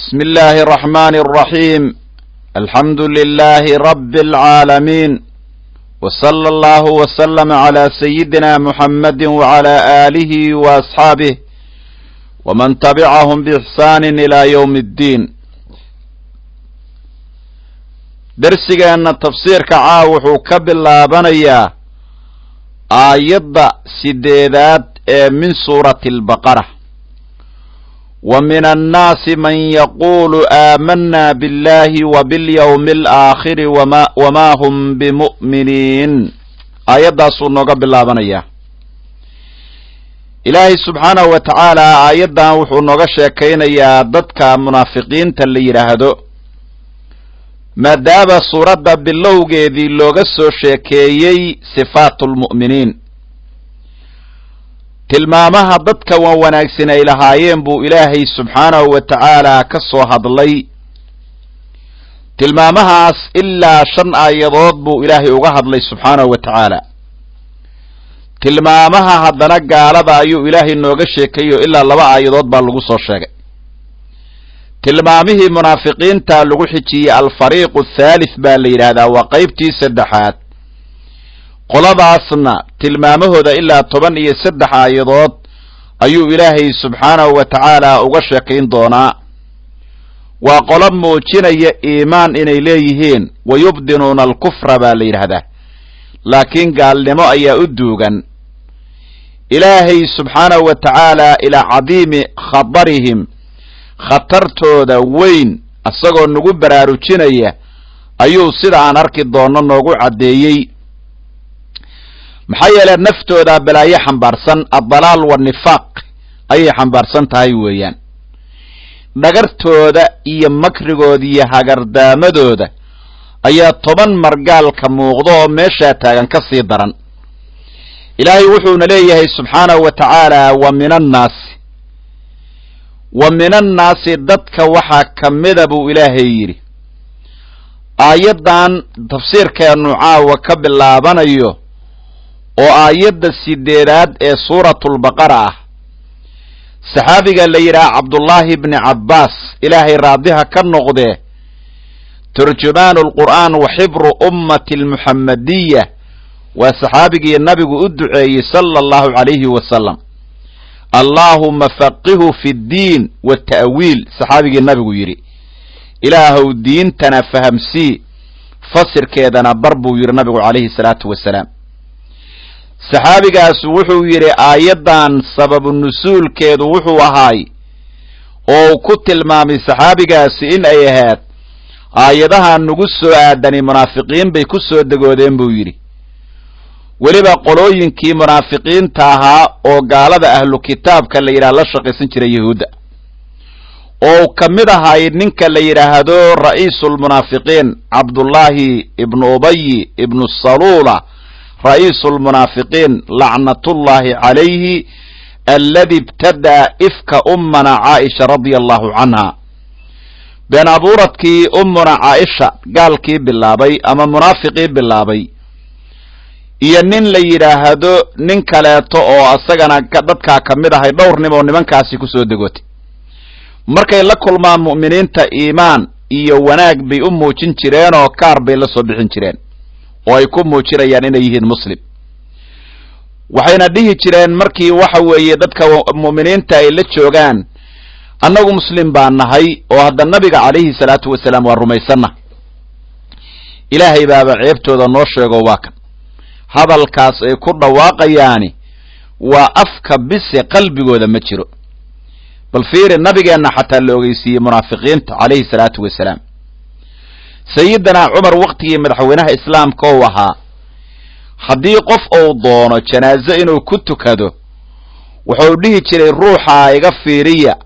بسم الله الرحمن الرحيم الحمد لله رب العالمين وصلى الله وسلم على سيدنا محمد وعلى آله وأصحابه ومن تبعهم بإحسان إلى يوم الدين. درسينا تفسير كعاوح كبلا بنيا آيات سديدات من سورة البقرة. ومن الناس من يقول آمنا بالله وباليوم الآخر وما هم بمؤمنين. آيات سورة قبل بنيا إلهي سبحانه وتعالى آيات وحو شاكين يا ضدك منافقين تلي يرهدو مادابا سورة باللوغ ذي لوغسو شاكيي صفات المؤمنين tilmaamaha dadka waan wanaagsan ay lahaayeen buu ilaahay subxaanahu wa ta'ala ka soo hadlay. tilmaamahaas ilaa 5 aayadood buu ilaahay uga hadlay subxaanahu wa ta'ala. tilmaamaha haddana gaalada ayuu ilaahay nooga sheekayo ilaa 2 aayadood baa lagu soo sheegay. tilmaamihii munaafiqiinta lagu xijiyay al-fariiqu thalith baa la yiraahdaa waa qaybtii saddexaad. qoladaasna tilmaamahooda ilaa 13 aayadood ayuu ilaahay subxaanahu wa ta'ala uga sheekayn doonaa. waa qolo muujinaya iimaan inay leeyihiin wayubdinuuna al-kufra baa la yidhaahdaa laakiin gaalnimo ayaa u duugan. ilaahay subxaanahu wa ta'ala ilaa cadiimi khatarihim khatartooda weyn asagoo nagu baraarujinaya ayuu sida aan arki doono noogu caddeeyey. maxaa yeelay naftooda balaayo xambaarsan ad-dalaal wa nifaaq ayay xambaarsan tahay weeyaan. dhagartooda iyo makrigooda iyo hagardaamadooda ayaa 10 margaalka muuqdo oo meesha taagan ka sii daran. ilaahay wuxuuna leeyahay subxaanahu wa ta'ala wa minan naasi dadka waxaa kamida buu ilaahay yidhi. aayadan tafsiirkeenu caawa ka bilaabanayo oo aayadda 8aad ee suuratul baqara ah. saxaabiga la yiraahdo Cabdullaahi ibn Abbaas ilaahay raadiha ka noqdee turjumaanul qur'aan wa xibru ummatil muhammadiyya waa saxaabigii nabigu u duceeyay sallallahu alayhi wa sallam. allahumma faqihu fi diin wa ta'wiil saxaabigii nabigu yiri ilaahu diintana fahamsi fasirkeedana bar buu yiri nabigu alayhi salaatu wasalaam. saxaabigaas wuxuu yiri aayadan sababu nusuulkeedu wuxuu ahaay oo ku tilmaamay saxaabigaas in ay ahayd aayadaha nagu soo aadanay munaafiqiin bay ku soo dagoodeen buu yiri. waliba qolooyinkii munaafiqiinta ahaa oo gaalada ahlu kitaabka la yiraahdo la shaqaysan jiray yahuuda oo kamid ahaay ninka la yiraahdo ra'iisul munaafiqiin Abdullaahi ibn Ubay ibn Salula رئيس المنافقين لعنة الله عليه الذي ابتدى إفك أمنا عائشة رضي الله عنها. بين أبورتك أمنا عائشة قال كي باللابي أما منافقي باللابي إيانين ليراهدو ننكالاتو أو أساقنا كددكا كميدا هاي دور نمو نمان كاسي كسو دقوتي مركي لكل ما مؤمنين تا إيمان إيو وناك بي أمو چنچرين أو كار بي لسو بحنچرين oo ay ku muujinayaan inay yihiin muslim. waxayna dhihi jireen markii waxa weeye dadka muuminiinta ay la joogaan annagu muslim baan nahay oo hadda nabiga calayhi salaatu wasalaam waa rumaysana. ilaahay baaba ceebtooda noo sheego waa kan hadalkaas ay ku dhawaaqayaani waa afka bise qalbigooda ma jiro. bal fiiri nabigeena xataa la ogeysiiyey munaafiqiinta calayhi salaatu wasalaam. سيدنا عمر وقتي مدحوينها إسلام كوها حدي قف أو ضون جنازة إنه كنت كدو وحوليه تري روحا يغفيرية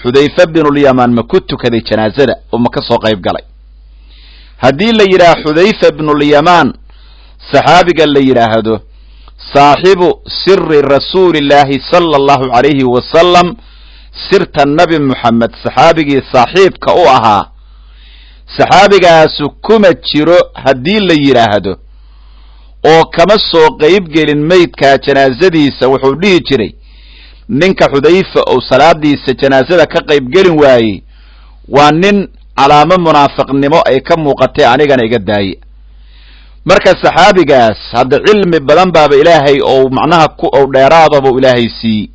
حذيفة بن اليمان ما كنت كذي جنازة وما كسو قيب قلي هدي اللي يرى حذيفة بن اليمان صحابي قال لي يرى هدو صاحب سر رسول الله صلى الله عليه وسلم سرت النبي محمد صحابي صاحب كأوها saxaabigaasu kuma jiro haddii la yiraahdo oo kama soo qayb gelin meydka janaasadiisa wuxuu dhihi jiray ninka Xudayfa oo salaadiisa janaasada ka qayb gelin waayay waa nin calaamo munaafiqnimo ay ka muuqatay anigana iga daaye marka saxaabigaas hadda cilmi badan baaba ilaahay oo macnaha oo dheeraadaba ilaahay siiyey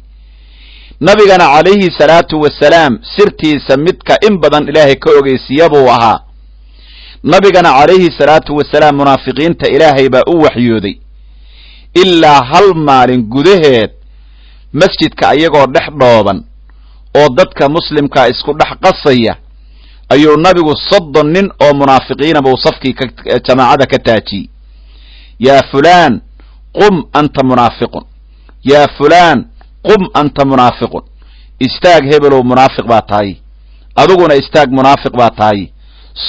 nabigana calayhi salaatu wasalaam sirtiisa midka in badan ilaahay ka ogeysiiya buu ahaa nabigana calayhi salaatu wasalaam munaafiqiinta ilaahay baa u waxyooday ilaa hal maalin gudaheed masjidka ayagoo dhex dhooban oo dadka muslimka isku dhex qasaya ayuu nabigu 30 nin oo munaafiqiina buu safkii jamaacada ka taajiyey yaa fulaan qum anta munaafiqun yaa fulaan qum anta munaafiqun istaag hebelow munaafiq baa tahay adiguna istaag munaafiq baa tahay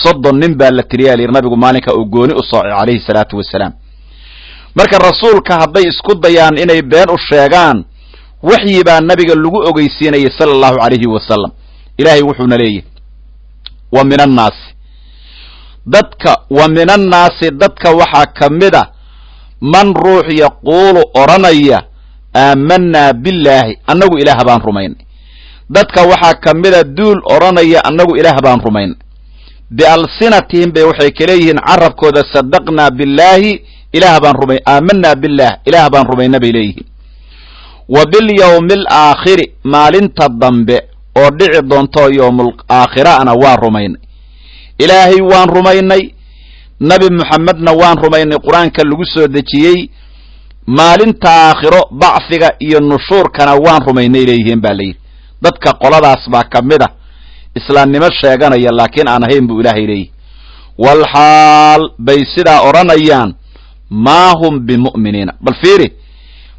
30 nin baa la tiriyaa lir nabigu maalinka uu gooni u soocay calayhi salaatu wasalaam marka rasuulka hadday isku dayaan inay been u sheegaan waxyi baa nabiga lagu ogeysiinayay sallallahu alayhi wasallam ilaahay wuxuuna leeyahay wa minan naasi dadka waxaa kamida man ruux yaquulu oranaya aamanaa billaahi annagu ilaah baan rumaynay dadka waxaa kamida duul oranaya annagu ilaah baan rumaynay bialsinatihim bay waxay kaleeyihiin carabkooda sadaqnaa billaahi ilaah baan rumay aamanaa billah ilaah baan rumayna bay leeyihiin wa bilyawmil aakhiri maalinta dambe oo dhici doonto yawmul aakhirana waa rumaynay ilaahay waan rumaynay nabi muxammedna waan rumaynay quraanka lagu soo dejiyey maalinta aakhiro bacfiga iyo nushuurkana waan rumaynay leeyihiin baa leeyahay dadka qoladaas baa kamida islaamnimo sheeganaya laakiin aan ahayn buu ilaahay leeyahay wal xaal bay sidaa oranayaan ma hum bimu'miniina bal fiiri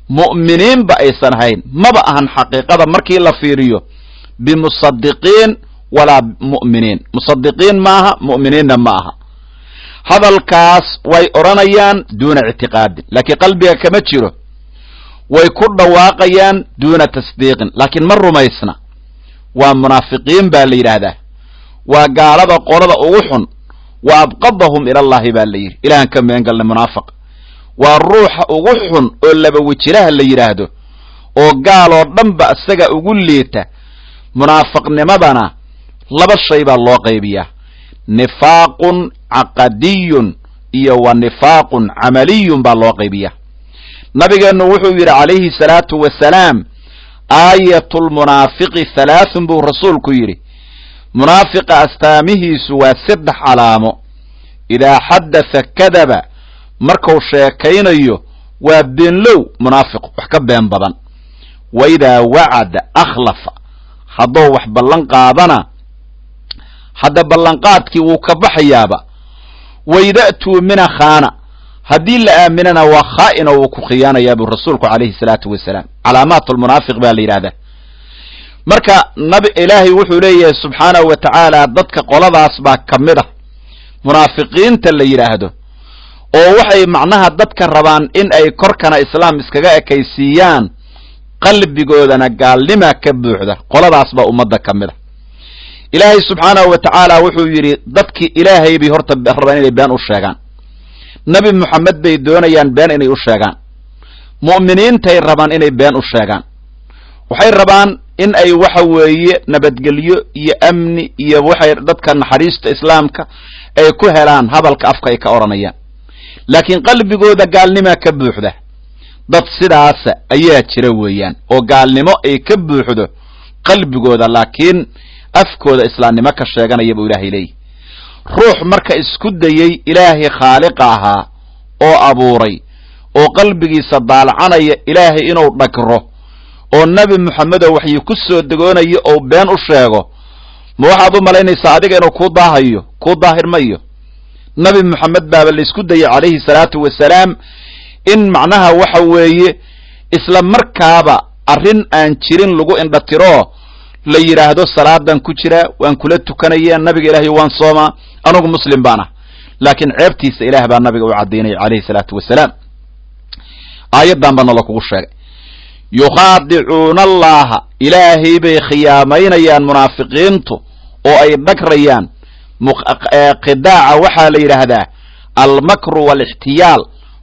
mu'miniin ba aysan ahayn maba ahan xaqiiqada markii la fiiriyo bimusaddiqiin wala mu'miniin musaddiqiin maaha mu'miniinna maaha hadalkaas way oranayaan duuna i'tiqaadin laakiin qalbiga kama jiro way ku dhawaaqayaan duuna tasdiiqin laakiin ma rumaysna waa munaafiqiin baa la yiraahdaa waa gaalada qolada ugu xun wa abqadahum ila allah baa la yiri ilaahan ka meen galna munaafiq waa ruuxa ugu xun oo laba wajilaha la yiraahdo oo gaal oo dhanba isaga ugu liita munaafiqnimadana laba shay baa loo qaybiyaa nifaaqun aqadiyun iyo wa nifaaqun amaliyun baa loo qaybiyaa nabigeenu wuxuu yiri calayhi salaatu wasalaam aayatul munaafiqi 3 buu rasuulku yiri munaafiqa astaamihiisu waa 3 calaamo idaa xaddatha kadaba markuu sheekaynayo waa beenlow munaafiq wax ka been badan wa idaa wacada akhlafa hadduu wax ballan qaadana hadda ballanqaadkii wuu ka baxayaaba wa idaa tu'mina khaana haddii la aaminana waa khaa'ina wuu ku khiyaanayaa buu rasuulku calayhi salaatu wasalaam calaamaatul munaafiq baa la yidhaahdaa marka nabi ilaahay wuxuu leeyahay subxaanahu wa tacaala dadka qoladaas baa kamid ah munaafiqiinta la yidhaahdo oo waxay macnaha dadka rabaan in ay korkana islaam iskaga ekaysiiyaan qalbigoodana gaalnima ka buuxda qoladaas baa ummadda kamid ah ilaahay subxaanahu wa tacaala wuxuu yidhi dadkii ilaahay bay horta rabaan inay been u sheegaan nabi muxamed bay doonayaan been inay u sheegaan mu'miniintay rabaan inay been u sheegaan waxay rabaan in ay waxa weeye nabadgelyo iyo amni iyo waxay dadka naxariista islaamka ay ku helaan hadalka afka ay ka oranayaan laakiin qalbigooda gaalnimo ka buuxda dad sidaas ayaa jira weeyaan oo gaalnimo ay ka buuxdo qalbigooda laakiin afkooda islaamnimo ka sheeganaya buu ilaahay leeyahay ruux marka isku dayay ilaahay khaaliqa ahaa oo abuuray oo qalbigiisa daalcanaya ilaahay inuu dhagro oo nabi muxamed waxay ku soo dagoonayo oo been u sheego ma waxaad u malaynaysaa adiga inuu ku daahayo ku daahirmayo nabi muxamed baa la isku dayay calayhi salaatu wasalaam in macnaha waxa weeye isla markaaba arrin aan jirin lagu indhatiro la yiraahdo salaadan ku jira waan kula tukanaya nabiga ilaahay waan sooma anagu muslim baana laakiin ceebtiisa ilaahay baa nabiga u cadeynay calayhi salaatu wasalaam aayadan bana la kugu sheegay yukhadi'uuna allaha ilaahay bay khiyaamaynayaan munaafiqiintu oo ay dhagrayaan qidaaca waxaa la yidhaahdaa almakru waalixtiyaal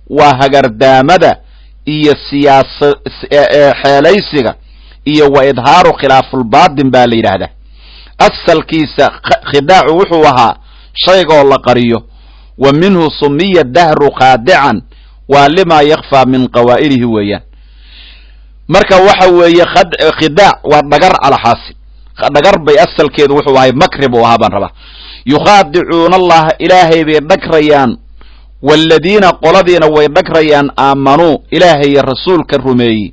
waa hagardaamada iyo xeelaysiga iyo wa idhaaru khilaafulbaatin baa la yidhaahdaa أسل كيس خداع وحوها شيء الله قريه ومنه سمي الدهر خادعا ولما يخفى من قوائله ويان marka waxa weeye khidaac waa dhagar ala xaasib dhagar bay asalkeedu wuxuu ahay makrib oo ahaban raba yukhadi'una allah ilaahay bay dhagrayaan walladina qoladina way dhagrayaan aamanu ilaahay iyo rasuulka rumeeyay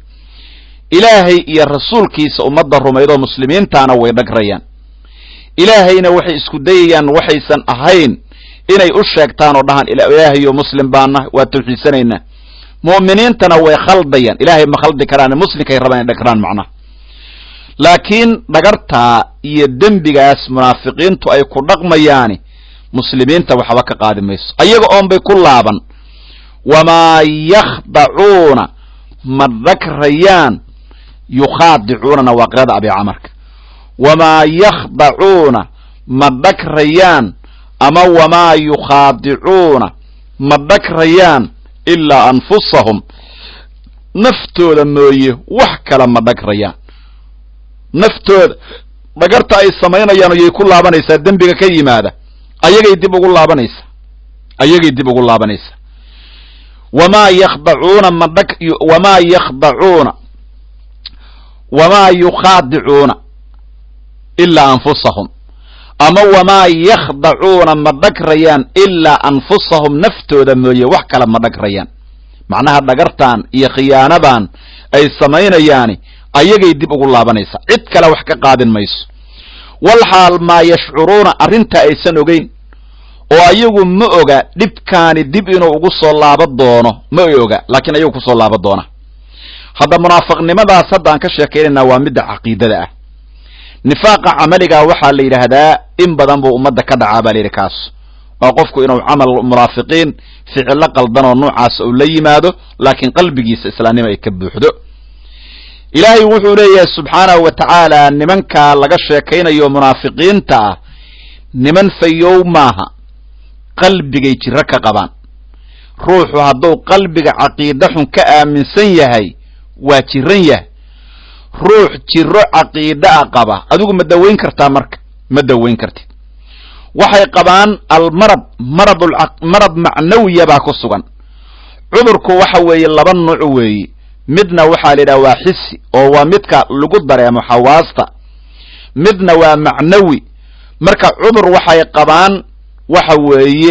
ilaahay iyo rasuulkiisa ummadda rumeeydo muslimiintaana way dhagrayaan ilaahayna waxay isku dayayaan waxaysan ahayn inay u sheegtaan oo dhahan ilaahay iyo muslim baana waa tawxiisanayna mu'miniintana way khaldayaan ilaahay ma khaldi karaan muslimkay rabaan dhagraan macna laakiin dhagarta iyo dembigaas munaafiqiintu ay ku dhaqmayaan muslimiinta waxba ka qaadi mayso ayaga oon bay ku laaban wama yakhda'una madakrayaan yukhadi'una waqrada abi amarka wama yakhda'una madakrayaan ama wama yukhadi'una madakrayaan إلا أنفسهم نفتوذا مويه وحكلا مدكريان نفتوذا دقرت أي السمايين أيانو يكون الله بنيسا دنبك كي ماذا أيجي يدبق الله بنيسا أيجي يدبق الله بنيسا وما يخادعون إلا أنفسهم أما وما يخضعون مدكريان إلا أنفسهم نفتوذا مويه وحكلا مدكريان معناها دقرتان إيا خيانبان أي السمايين أياني أيجي يدبق الله بنيسا عدك لو حكا قادن ميس والحال ما يشعرون أرنتا أي سنوغين وأيجو مؤغا دب كان دب إنو أغسو الله بدونه مؤغا لكن أيجو كسو الله بدونه هذا منافق نمدا صدان كشيكين وامد عقيدة ده نفاق عملك وحا اللي هذا إن بدن بو أمد كدعا باليركاس وقفكو إنو عمل المرافقين فعل قلبنا ونوعاس أولي ماذا لكن قلبك إسلامي ما يكبوحدو إلهي وحو ليه سبحانه وتعالى نمن كالغشة كين يوم منافقين تا نمن في يومها قلبك يترك قبان روحو هدو قلبك عقيدة كآمن سيهي واتريه روح جرو عقيدة قبا أدوك مدوين كرتا مرك مدوين كرتي وحي قبان المرض مرض معنوي باكو السوغان عذركو وحوي اللبن نوعوي مدنا وحالنا واحسي وهو مدكا لقدر يا محواستا مدنا ومعنوي مركا عذر وحي قبان وحوي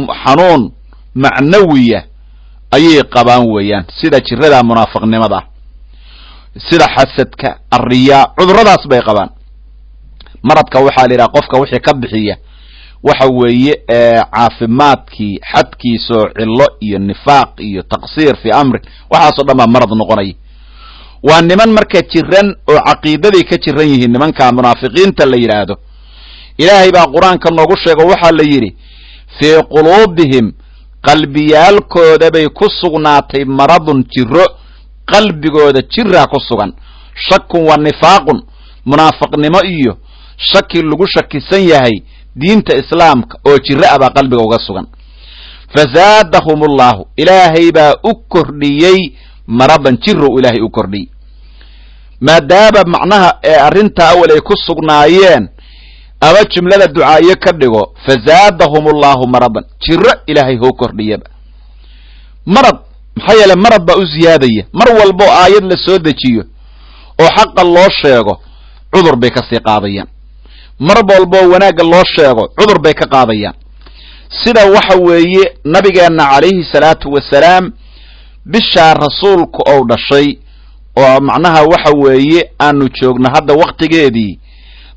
حنون معنوية أي قبان ويان سيدا جردا منافق نمضا sida xasadka arriya cuduradaas bay qabaan maradka waxa la yiraahdo qofka wixii ka bixiya waxa weeye caafimaadkii xadkiiso cillo iyo nifaaq iyo taqsiir fi amri waxa soo dhama marad noqonay waa niman marka jiran oo aqeedadii ka jiran yihiin nimanka munaafiqiinta la yiraahdo ilaahay baa quraanka noogu sheego waxa la yiri fi qulubihim qalbiyalkooda bay ku sugnaatay maradun jiro qalbigooda jiraa ku sugan shakun wa nifaaqun munaafiqnimo iyo shaki lagu shakisan yahay diinta islaamka oo jira aba qalbiga uga sugan fazaadahumullahu ilaahay baa u kordhiyay maradan jiru ilaahay u kordhiyay maadaaba macnaha arinta awal ay ku sugnaayeen aba jumlada ducaaye ka dhigo fazaadahumullahu maradan jira ilaahay u kordhiyay marad maxay marad ba u ziyaadaya mar walbo aayad la soo dejiyo oo xaq loo sheego cudur bay ka sii qaadayaan mar walbo wanaag loo sheego cudur bay ka qaadayaan sida waxa weeye nabigeena kaleeyhi salaatu wasalaam bisha rasuulku oo dhashay oo macnaha waxa weeye aanu joogna hadda waqtigeedii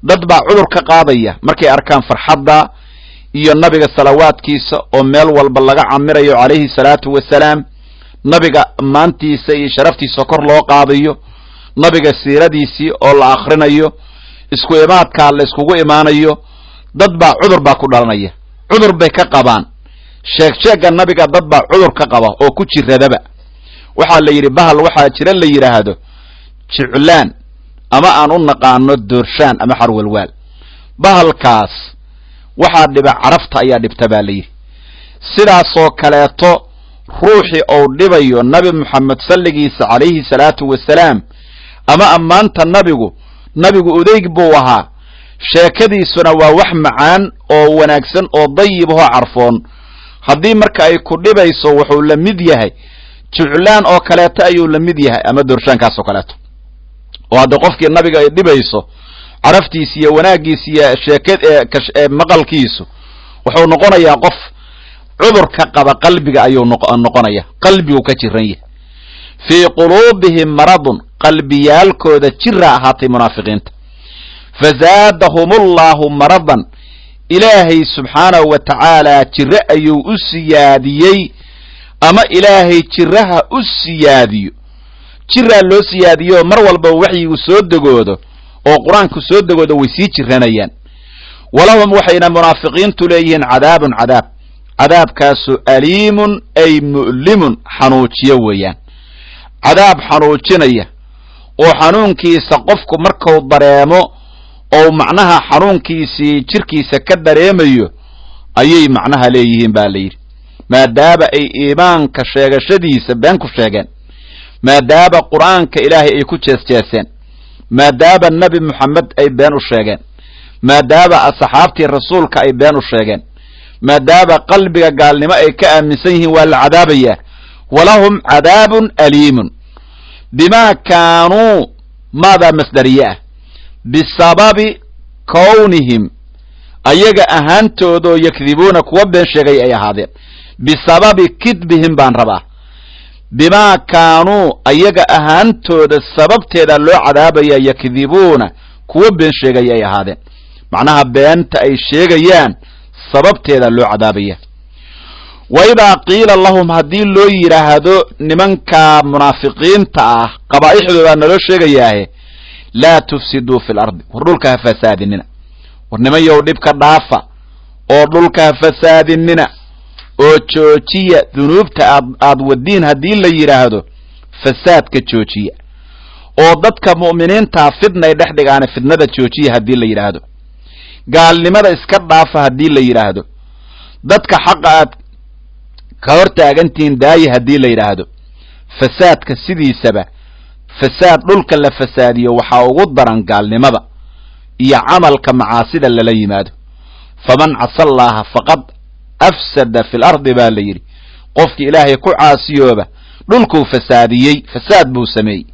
dad baa cudur ka qaadaya markay arkaan farxadda iyo nabiga salawaadkiisa oo meel walba laga camirayo kaleeyhi salaatu wasalaam nabiga maantiisa iyo sharaftiisa kor loo qaadayo nabiga siiradiisii oo la akhrinayo isku imaadka la iskugu imaanayo dad baa cudur baa ku dhalanaya cudur bay ka qabaan sheeg nabiga dad baa cudur ka qaba oo ku jiradaba waxa la yiri bahal waxa jira la yiraahdo jiclaan ama aan u naqaano doorshaan ama xarwalwaal bahalkaas waxa dhiba carafta ayaa dhibta baa la yiri sidaas oo kaleeto ruuxi oo dhibayo nabi muhammad salligiisa kaleeyhi salaatu wasalaam ama amaanta nabigu udayg buu ahaa sheekadiisuna waa wax macaan oo wanaagsan oo dayib oo carfoon haddii marka ay ku dhibayso wuxuu la mid yahay juclaan oo kaleeto ayuu la mid yahay ama doorshaankaas oo kaleeto oo hadda qofkii nabiga ay dhibayso caraftiisa iyo wanaagiisa iyo maqalkiisu wuxuu noqonayaa qof cudur ka qaba qalbiga ayuu noqonaya qalbigu ka jiran yahay fii quluubihim maradun qalbiyaalkooda jira ahaatay munaafiqiinta fazaadahumullahu maradan ilaahay subxaanahu wa tacaala jiro ayuu u siyaadiyey ama ilaahay jiraha u siyaadiyo jiraa loo siyaadiyo mar walba waxyigu soo degoodo oo qur-aanku soo degoodo way sii jiranayaan walahum waxayna munaafiqiintu leeyihiin cadaabun cadaab cadaabkaasu aliimun ay mu'limun xanuujiyo weeyaan cadaab xanuujinaya oo xanuunkiisa qofku markuu dareemo oo macnaha xanuunkiisii jirkiisa ka dareemayo ayay macnaha leeyihiin baa la yidhi maadaaba ay iimaanka sheegashadiisa been ku sheegeen maadaaba qur'aanka ilaahay ay ku jeesjeeseen maadaaba nebi moxamed ay been u sheegeen maadaaba asxaabtii rasuulka ay been u sheegeen maadaaba qalbiga gaalnimo ay ka aaminsan yihiin waa la cadaabayaa walahum cadaabun aliimun bimaa kaanuu maadaa masdariye ah bisababi kownihim ayaga ahaantoodoo yakdibuuna kuwa been sheegay ay ahaadeen bisababi kidbihim baan rabaa bimaa kaanuu ayaga ahaantooda sababteeda loo cadaabaya yakdibuuna kuwa been sheegay ay ahaadeen macnaha beenta ay sheegayaan sababteeda loo cadaabaya wa idaa qiila lahum haddii loo yidhaahdo nimanka munaafiqiinta ah qabaa'ixdoodaa naloo sheegayaahe laa tufsiduu fi lardi war dhulka ha fasaadinina war nimanyow dhibka dhaafa oo dhulka ha fasaadinina oo joojiya dunuubta aad wadiin haddii la yidhaahdo fasaadka joojiya oo dadka mu'miniintaa fidnay dhex dhigaane fidnada joojiya haddii la yidhaahdo gaalnimada iska dhaafa haddii la yidhaahdo dadka xaqa aad ka hor taagantihiin daaya haddii la yidhaahdo fasaadka sidiisaba fasaad dhulka la fasaadiyo waxaa ugu daran gaalnimada iyo camalka macaasida lala yimaado faman casa allaaha faqad afsada fi lardi baa la yidhi qofkii ilaahay ku caasiyooba dhulkuu fasaadiyey fasaad buu sameeyey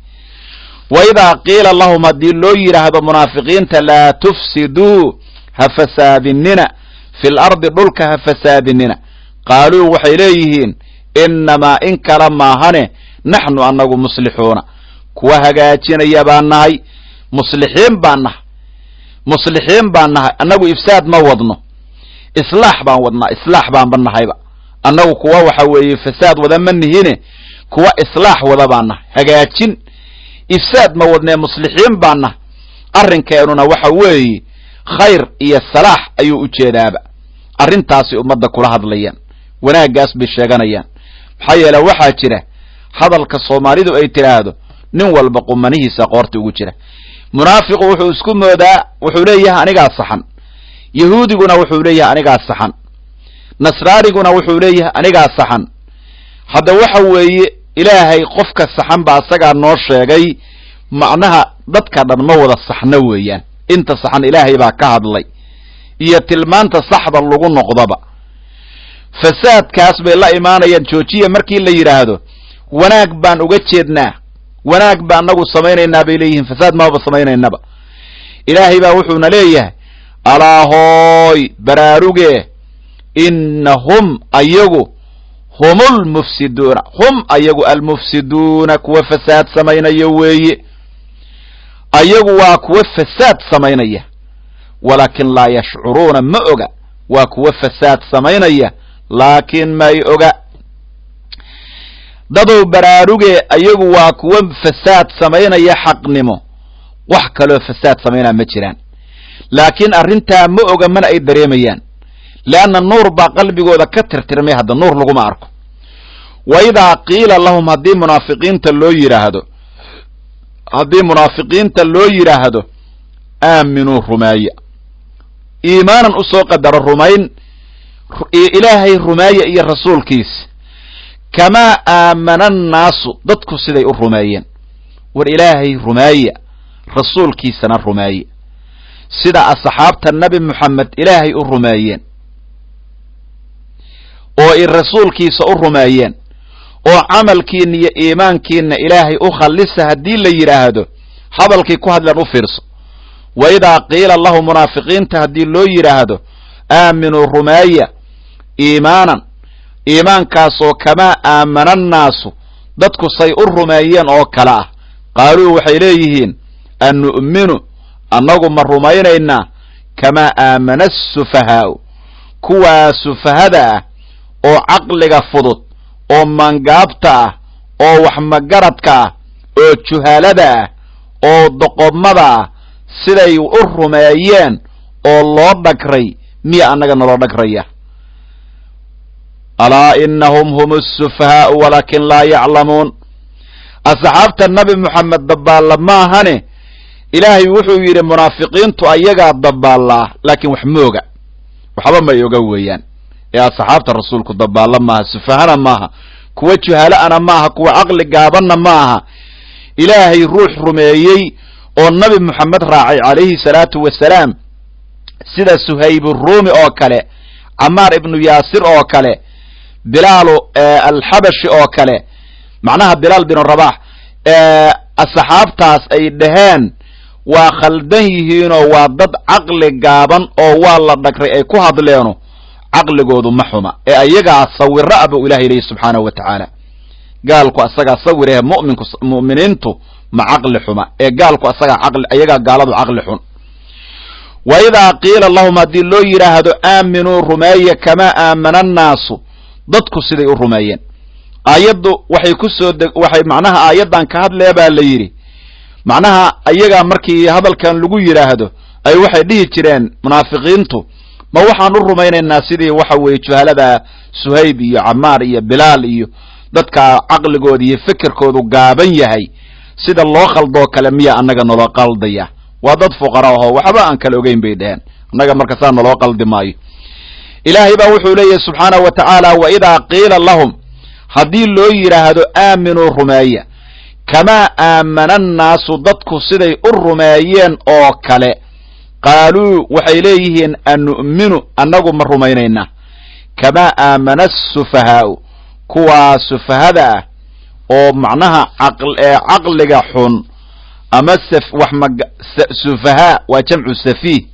wa idaa qiila lahum haddii loo yidhaahdo munaafiqiinta laa tufsiduu ha fasaadinina fi lardi dhulka ha fasaadinina qaaluu waxay leeyihiin innamaa in kala maahane naxnu annagu muslixuuna kuwa hagaajinaya baan nahay muslixiin baan nahay annagu ifsaad ma wadno islaax baan wadnaa islaax baanba nahayba annagu kuwa waxa weeye fasaad wada ma nihine kuwa islaax wada baan nahay hagaajin ifsaad ma wadnee muslixiin baan nahay arrinkeenuna waxa weeye khayr iyo salaax ayuu u jeedaaba arrintaasi ummadda kula hadlayaan wanaaggaas bay sheeganayaan maxaa yeele waxaa jira hadalka soomaalidu ay tidhaahdo nin walba qumanihiisa qoorta ugu jira munaafiqu wuxuu isku moodaa wuxuu leeyahay anigaa saxan yahuudiguna wuxuu leeyahay anigaa saxan nasraaniguna wuxuu leeyahay anigaa saxan hadda waxa weeye ilaahay qofka saxan baa asagaa noo sheegay macnaha dadka dhan ma wada saxno weeyaan inta saxan ilaahay baa ka hadlay iyo tilmaanta saxda lagu noqdaba fasaadkaas bay la imaanayaan joojiya markii la yidhaahdo wanaag baan uga jeednaa wanaag baa anagu samaynaynaa bay leeyihiin fasaad maaba samaynaynaba ilaahay baa wuxuuna leeyahay alaa hooy baraaruge innahum ayagu humulmufsiduuna hum ayagu almufsiduuna kuwa fasaad samaynaya weeye ayagu waa kuwa fasaad samaynaya walaakin laa yashcuruuna ma oga waa kuwa fasaad samaynaya laakiin may oga dadow baraaruge ayagu waa kuwa fasaad samaynaya xaqnimo wax kaloo fasaad samaynaa ma jiraan laakiin arrintaa ma oga mana ay dareemayaan leanna nuur baa qalbigooda ka tirtirmay hadda nuur laguma arko wa idaa qiila lahum haddii munaafiqiinta loo yidhaahdo aaminuu rumaaya iimaanan u soo qadaro rumayn ilaahay rumaaya iyo rasuulkiisa kamaa aamana annaasu dadku siday u rumeeyeen war ilaahay rumaaya rasuulkiisana rumaaya sida asxaabta nabi muxamed ilaahay u rumeeyeen oo ay rasuulkiisa u rumeeyeen oo camalkiina iyo iimaankiina ilaahay u khallisa haddii la yidhaahdo hadalkii ku hadleen u fiirso wa idaa qiila lahu munaafiqiinta haddii loo yidhaahdo aaminuu rumeeya iimaanan iimaankaasoo kamaa aamana annaasu dadku say u rumeeyeen oo kale ah qaaluu waxay leeyihiin an nu'minu annagu ma rumaynaynaa kamaa aamana asufahaa'u kuwaa sufahada ah oo caqliga fudud oo mangaabta ah oo waxmagaradka ah oo juhaalada ah oo doqomada ah siday u rumeeyeen oo loo dhagray miya annaga naloo dhagraya alaa inahum hum asufahaa'u walaakin laa yaclamuun asxaabta nabi moxamed dabaalla maahane ilaahay wuxuu yidhi munaafiqiintu ayagaa dabaallaa laakiin wax mooga waxba may oga weeyaan ee asxaabta rasuulku dabaalla maaha sufahana maaha kuwa juhaala'ana maaha kuwa caqli gaabanna maaha ilaahay ruux rumeeyey oo nabi moxamed raacay calayhi salaatu wasalaam sida suhayburuumi oo kale camaar ibnu yaasir oo kale bilaalu alxabashi oo kale macnaha bilaal binu rabax asxaabtaas ay dhaheen waa khaldan yihiinoo waa dad caqli gaaban oo waa la dhagray ay ku hadleeno caqligoodu ma xuma ee ayagaa sawiro ah buu ilahay leeyahy subxaanahu wa tacaala gaalku asagaa sawiree mu'miniintu ma caqli xuma ee gaalku ayagaa gaaladu caqli xun wa idaa qiila lahum haddii loo yidhaahdo aaminuu rumeeya kamaa aamana annaasu dadku siday u rumeeyeen aayaddu waxay macnaha aayaddan ka hadlee baa la yidhi macnaha ayagaa markii hadalkan lagu yidhaahdo ay waxay dhihi jireen munaafiqiintu ma waxaan u rumaynaynaa sidii waxa weeye juhalada suhayb iyo camaar iyo bilaal iyo dadka caqligooda iyo fikirkoodu gaaban yahay sida loo khaldoo kale miya annaga naloo qaldaya waa dad fuqara ahoo waxba aan kala ogeyn bay dheheen annaga marka saa naloo qaldi maayo ilaahay baa wuxuu leeyahay subxaanahu wa tacaala wa idaa qiila lahum haddii loo yidhaahdo aaminuu rumeeya kamaa aamana annaasu dadku siday u rumeeyeen oo kale qaaluu waxay leeyihiin an nu'minu annagu ma rumaynaynaa kamaa aamana asufahaa'u kuwaa sufahada ah oo macnaha caqliga xun ama sufahaa waa jamcu safiih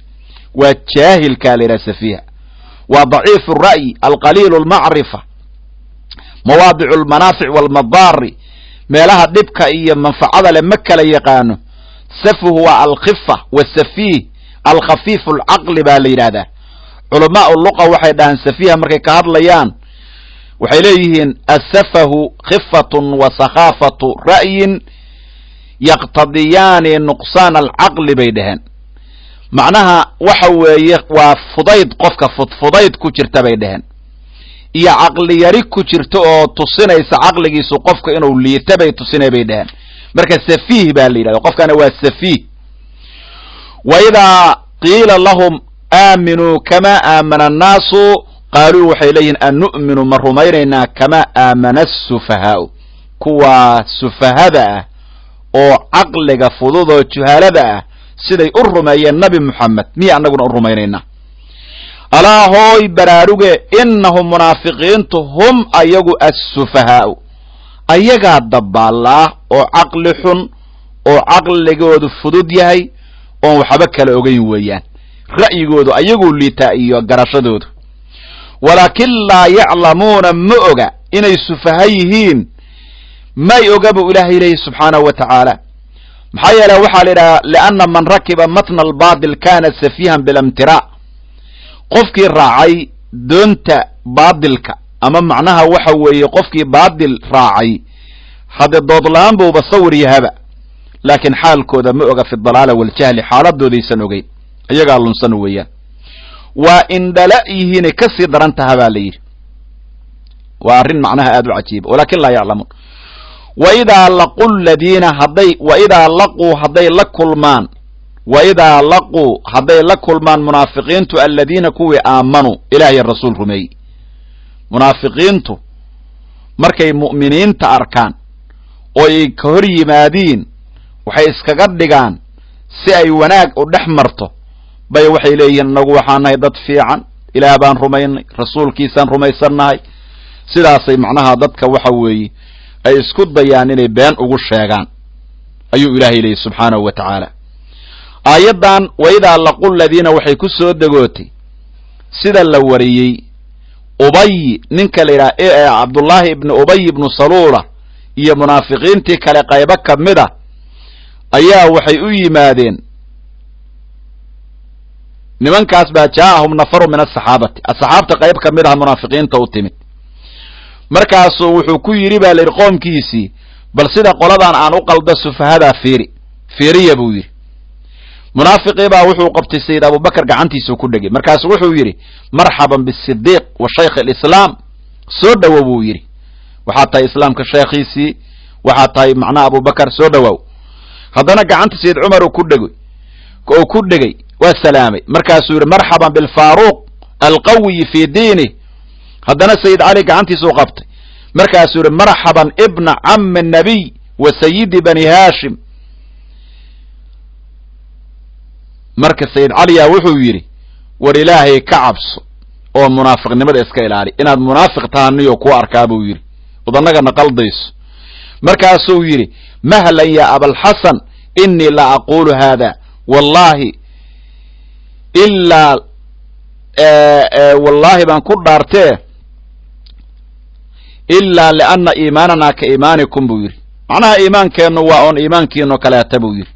waa jaahilkaa la yidhaha safiiha waa daciifu alra'yi alqaliilu almacrifa mawaadicu almanaafic waalmadaari meelaha dhibka iyo manfacada leh ma kala yaqaano safuhu waa alkhifa wasafiih alkhafiifu alcaqli baa la yidhaahdaa culamaa'u luqa waxay dhahaan safiiha markay ka hadlayaan waxay leeyihiin asafahu khifatun wa sakhaafatu ra'yin yaqtadiyaani nuqsaan alcaqli bay dhaheen macnaha waxa weeye waa fudayd qofka fudfudayd ku jirta bay dhaheen iyo caqli yari ku jirta oo tusinaysa caqligiisu qofka inuu liita bay tusinay bay dhaheen marka safiih baa la yidhahda qofkana waa safiih wa idaa qiila lahum aaminuu kamaa aamana annaasu qaaluu waxay leeyihiin an nu'minu ma rumaynaynaa kamaa aamana asufahaa'u kuwaa sufahada ah oo caqliga fudud oo juhaalada ah siday u rumeeyeen nabi moxamed miya annaguna u rumaynaynaa alaa hooy baraaruge innahum munaafiqiintu hum ayagu assufahaa'u ayagaa dabaallaa oo caqli xun oo caqligoodu fudud yahay oon waxba kala ogayn weeyaan ra'yigoodu ayaguu liitaa iyo garashadoodu walaakin laa yaclamuuna ma oga inay sufaha yihiin may oga buu ilaahay leeyahy subxaanahu wa tacaala maxaa yeele waxaa la yidhaha lianna man rakiba matna albaatil kana safiihan bilamtira qofkii raacay doonta baadilka ama macnaha waxa weeye qofkii baadil raacay haddee doodla-aan buuba sawir yahaba laakiin xaalkooda ma oga fi dalaala waljahli xaaladoodaysan ogeyn iyagaa lunsan weeyaan waa indhala yihiinay ka sii daran taha baa la yidhi waa arrin macnaha aad u cajiiba walakin laa yaclamuun waidaa laquu ladiina waidaa laquu hadday la kulmaan munaafiqiintu aladiina kuwii aamanuu ilaahay rasuul rumeeyey munaafiqiintu markay mu'miniinta arkaan oo ay ka hor yimaadiin waxay iskaga dhigaan si ay wanaag u dhex marto bay waxay leeyihiin inagu waxaan nahay dad fiican, ilaah baan rumaynay, rasuulkiisaan rumaysannahay. sidaasay macnaha dadka waxa weeye ay isku dayaan inay been ugu sheegaan ayuu ilaahay leeyahy subxaanahu wa tacaala. aayaddan waidaa laqu ladiina waxay ku soo degootay sida la wariyey ubay ninka la yidhaha cabdullaahi ibni ubay ibnu saluula iyo munaafiqiintii kale qaybo ka mid a ayaa waxay u yimaadeen nimankaas baa jaa'ahum nafaru min asaxaabati, asxaabta qayb ka mid aha munaafiqiinta u timid. markaasuu wuxuu ku yidhi baa la yidhi qoomkiisii, bal sida qoladan aan u qalda sufahadaa fiiriya buu yidhi. munaafiqii baa wuxuu qabtay sayid abubakar gacantiisuu ku dhegay. markaasu wuxuu yidhi marxaban bisidiiq wa shaykh alislaam, soo dhowow buu yidhi, waxaad tahay islaamka sheekhiisii, waxaad tahay macnaha abubakar, soo dhowow. haddana gacanta sayid cumar uu ku dhegay waa salaamay. markaasuu yidhi marxaban bilfaaruuq alqawiyi fii diinih. haddana sayid cali gacantiisuu qabtay. markaasuu yidhi marxaban ibna cami nabiy wa sayidi bani haashim. marka sayid caliyaa wuxuu yidhi war ilaahay ka cabso oo munaafiqnimada iska ilaali, inaad munaafiq tahaniyo ku arkaa buu yidhi, od annagana qaldayso. markaasuu yidhi mahlan ya abalxasan inii la aquulu haada wallahi ilaa wallaahi baan ku dhaartee ilaa lianna iimaananaa ka iimaanikum buu yidhi, macnaha iimaankeennu waa oon iimaankiino kaleeta buu yidhi,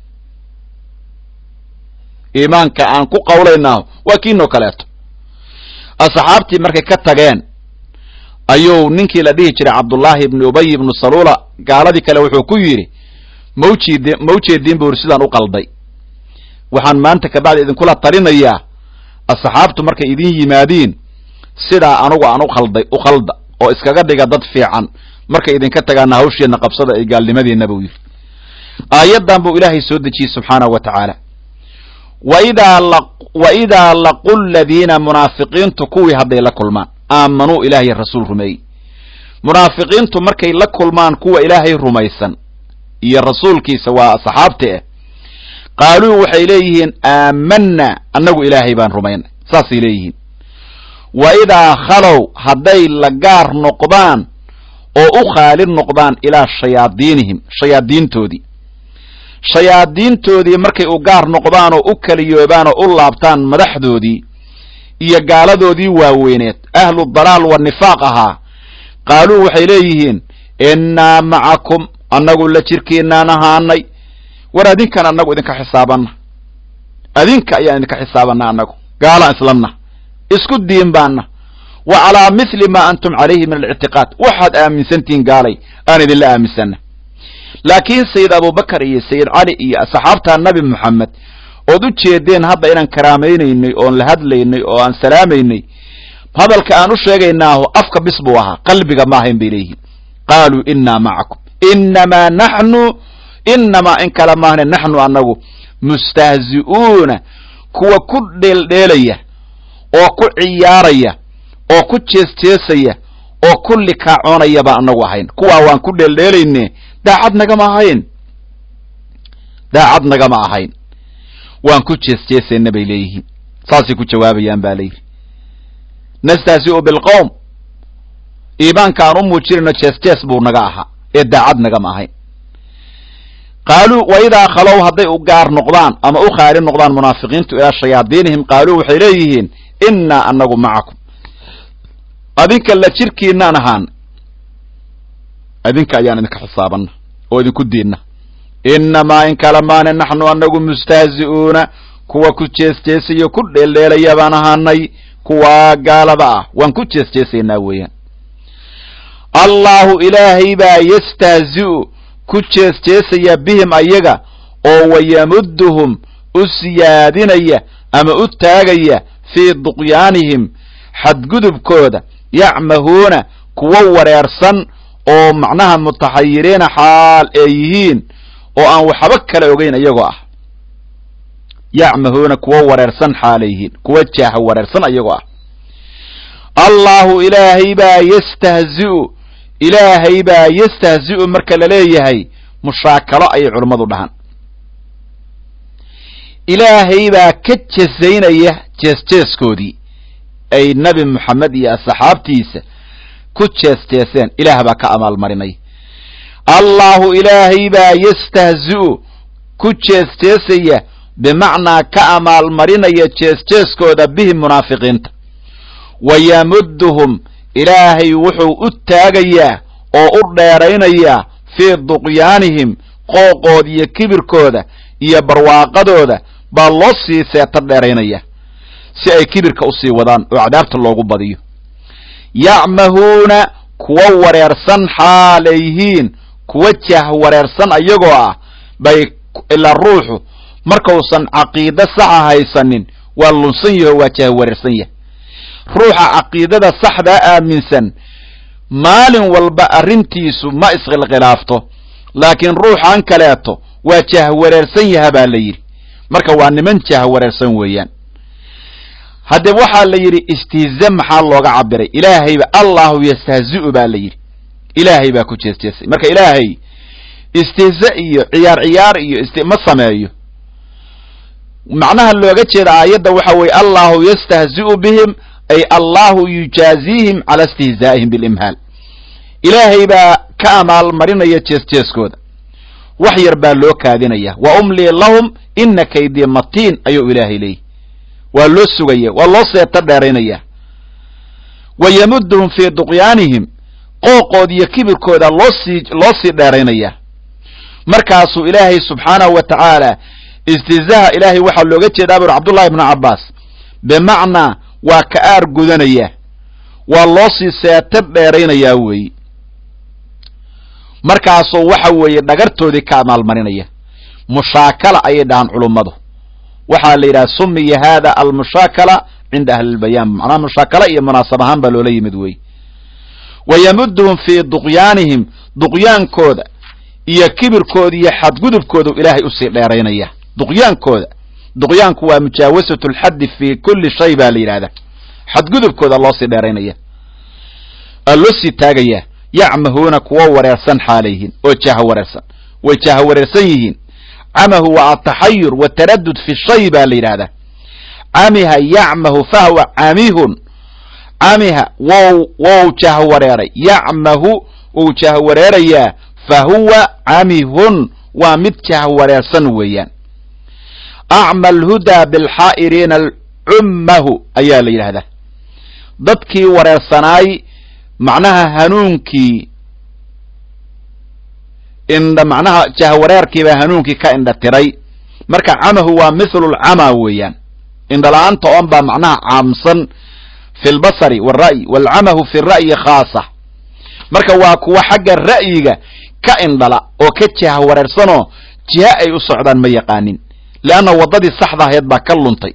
iimaanka aan ku qawlaynaaho waa kiinoo kaleeto. asxaabtii markay ka tageen ayuu ninkii la dhihi jiray cabdullaahi ibni ubay ibnu saluula gaaladii kale wuxuu ku yidhi ma ujeediin buu yidhi sidaan u qalday. waxaan maanta kabacdi idinkula talinayaa asxaabtu markay idin yimaadiin sidaa anugu aan u khalda oo iskaga dhiga dad fiican, markay idinka tagaana hawsheenna qabsada ay gaalnimadeenna buu yidhi. aayaddan buu ilaahay soo dejiyey subxaanahu wa tacaala. waidaa laqu ladiina munaafiqiintu kuwii hadday la kulmaan aamanuu ilaahay rasuul rumeeyey. munaafiqiintu markay la kulmaan kuwa ilaahay rumaysan iyo rasuulkiisa waa asxaabta ah, qaaluu waxay leeyihiin aamanaa annagu ilaahay baan rumaynay, saasay leeyihiin. wa idaa khalow hadday la gaar noqdaan oo u khaalid noqdaan ilaa shayaadiintoodii markay u gaar noqdaan oo u keliyoobaan oo u laabtaan madaxdoodii iyo gaaladoodii waaweyneed ahlu dalaal wa nifaaq ahaa, qaaluu waxay leeyihiin innaa macakum annagu la jirkiinaan ahaanay, war adinkan annagu idinka xisaabanna, adinka ayaan idinka xisaabanna, annagu gaalaan islanna, isku diin baanna, wa calaa mithli maa antum calayhi min alictiqaad, waxaad aaminsantihiin gaalay aan idinla aaminsanna. laakiin sayid abubakar iyo sayid cali iyo asxaabtaa nabi moxamed ood u jeedeen hadda inaan karaamaynaynay oon la hadlaynay oo aan salaamaynay, hadalka aan u sheegaynaaho afka bis buu ahaa, qalbiga ma ahayn bay leeyihiin. qaaluu innaa macakum inamaa in kale maahne naxnu annagu mustahzi'uuna kuwa ku dheeldheelaya oo ku ciyaaraya oo ku jeesjeesaya oo ku likaacoonaya baan annagu ahayn. kuwaa waan ku dheeldheelayne daacad nagama ahayn, waan ku jeesjeesayna bay leeyihiin. saasay ku jawaabayaan baa layidhi nastahzi'u bilqowm, iimaanka aan u muujinayno jeesjees buu naga ahaa ee daacad nagama ahayn. qaaluu wa idaa khalow hadday u gaar noqdaan ama u khaali noqdaan munaafiqiintu ilaa shayaadiinihim qaaluu waxay leeyihiin innaa annagu macakum, adinka la jirkiinaan ahaan, adinka ayaan idinka xisaabanna oo idinku diinna. innamaa in kala maane naxnu annagu mustahzi'uuna kuwa ku jeesjeesayo ku dheeldheelaya baan ahaanay, kuwaa gaalada ah waan ku jeesjeesaynaa weeyaan. allaahu ilaahay baa yastahzi'u ku jeesjeesaya bihim ayaga oo wayamudduhum u siyaadinaya ama u taagaya fii duqyaanihim xadgudubkooda, yacmahuuna kuwo wareersan oo macnaha mutaxayiriina xaal ay yihiin oo aan waxba kala ogeyn ayagoo ah. yacmahuuna kuwo wareersan xaal ay yihiin, kuwo jaaha wareersan ayagoo ah. allaahu ilaahay baa yastahzi'u marka la leeyahay mushaakalo ayay culummadu dhahan. ilaahay baa ka jeesaynaya jeesjeeskoodii ay nabi moxamed iyo asxaabtiisa ku jeesjeeseen ilaah baa ka amaalmarinaya allahu ilaahay baa yastahzi'u ku jeesjeesaya bimacnaa ka amaalmarinaya jeesjeeskooda bihim munaafiqiinta wayamudduhum ilaahay wuxuu u taagayaa oo u dheeraynayaa fii duqyaanihim qooqooda iyo kibirkooda iyo barwaaqadooda baa loo sii seeta dheeraynaya si ay kibirka u sii wadaan oo cadaabta loogu badiyo yacmahuuna kuwa wareersan xaalayhiin kuwa jah wareersan ayagoo ah bay ilaa ruuxu markausan caqiide saxa haysanin waa lunsan yaho waa jah wareersan yahay ruuxa caqiidada saxdaa aaminsan maalin walba arrintiisu ma iskhilkhilaafto laakiin ruuxan kaleeto waa jah wareersan yaha baa la yidhi marka waa niman jah wareersan weeyaan haddee waxaa la yidhi istihza maxaa looga cabiray ilaahayba allahu yastahzi'u baa la yidhi ilaahay baa ku jeesjeesay marka ilaahay istihza iyo ciyaar iyo ma sameeyo macnaha looga jeeda aayadda waxa weeye allahu yastahzi'u bihim ay allahu yujaazihim cala istihzaa'ihim bilimhaal ilaahay baa ka amaalmarinaya jeesjeeskooda wax yar baa loo kaadinaya wa umlii lahum ina kaydii matiin ayuu ilaahay leeyahy waa loo sugaya waa loo seeta dheeraynaya wayamudduhum fii duqyaanihim qooqood iyo kibirkooda loo sii dheeraynaya markaasuu ilaahay subxaanahu wa tacaala istihzaha ilaahay waxaa looga jeedaa bur cabdullahi ibnu cabbaas bimacnaa waa ka aar gudanaya waa loo sii seeta dheeraynayaa weeye markaasuu waxa weeye dhagartoodii ka amaalmarinaya mushaakala ayay dhahaan culummadu waxaa la yidhaha sumiya hada almushaakala cinda ahli lbayaan macnaha mushaakala iyo munaasab ahaan baa loola yimid wey wayamudduhum fii duqyaanihim duqyaankooda iyo kibirkooda iyo xadgudubkooda ilaahay usii dheeraynaya duqyaanku waa mujaawasatu lxaddi fii kulli shay baa la yidhahdaa xadgudubkooda loosii dheeraynaya loo sii taagaya yacmahuuna kuwa wareersan xaalayhiin oo jaha wareersan way jaha wareersan yihiin camahu waa ataxayur wataraddud fi shay baa la yidhahdaa camiha yacmahu fahwa camihun camiha wow jah wareeray yacmahu wou jah wareerayaa fahuwa camihun waa mid jah wareersan weeyaan acma alhudaa bilxaa'iriina cummahu ayaa la yidhahdaa dadkii wareersanaay macnaha hanuunkii macnaha jahwareerkiibaa hanuunkii ka indha tiray marka camahu waa mithlu lcama weeyaan indhala-aanta oon baa macnaha caamsan fi lbasari waalra'yi waalcamahu fi ra'yi khaasa marka waa kuwa xagga ra'yiga ka indhala oo ka jahwareersanoo jiha ay u socdaan ma yaqaanin leanna waddadii saxda ahayd baa ka luntay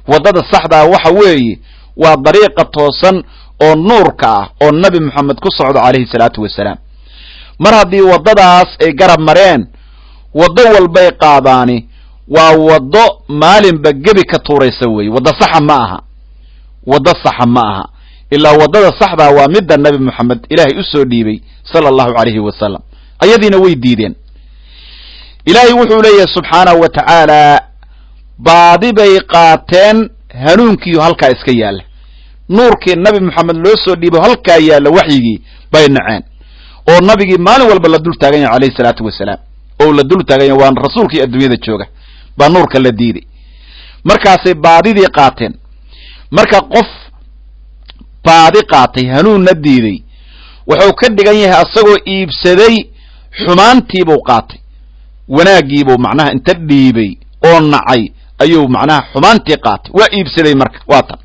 waddada saxdaa waxa weeye waa dariiqa toosan oo nuurka ah oo nabi moxamed ku socdo calayhi salaatu wasalaam mar haddii waddadaas ay garab mareen waddo walbay qaadaani waa waddo maalinba gebi ka tuuraysa weeye waddo saxa ma aha waddo saxa ma aha ilaa waddada saxdaa waa midda nabi moxamed ilaahay u soo dhiibay sala allahu calayhi wasalam ayadiina way diideen ilaahay wuxuu leeyahay subxaanahu wa tacaala baadi bay qaateen hanuunkiiyo halkaa iska yaalla nuurkii nabi moxamed loo soo dhiibo halkaa yaalla waxyigii bay naceen oo nabigii maalin walba la dul taagan yahay calayhi salaatu wasalaam oo la dul taagan yahay waa rasuulkii adduunyada jooga baa nuurka la diiday markaasay baadidii qaateen marka qof baadi qaatay hanuunna diiday wuxuu ka dhigan yahay asagoo iibsaday xumaantiibuu qaatay wanaaggiibuu macnaha inta dhiibay oo nacay ayuu macnaha xumaantii qaatay waa iibsaday marka waa tan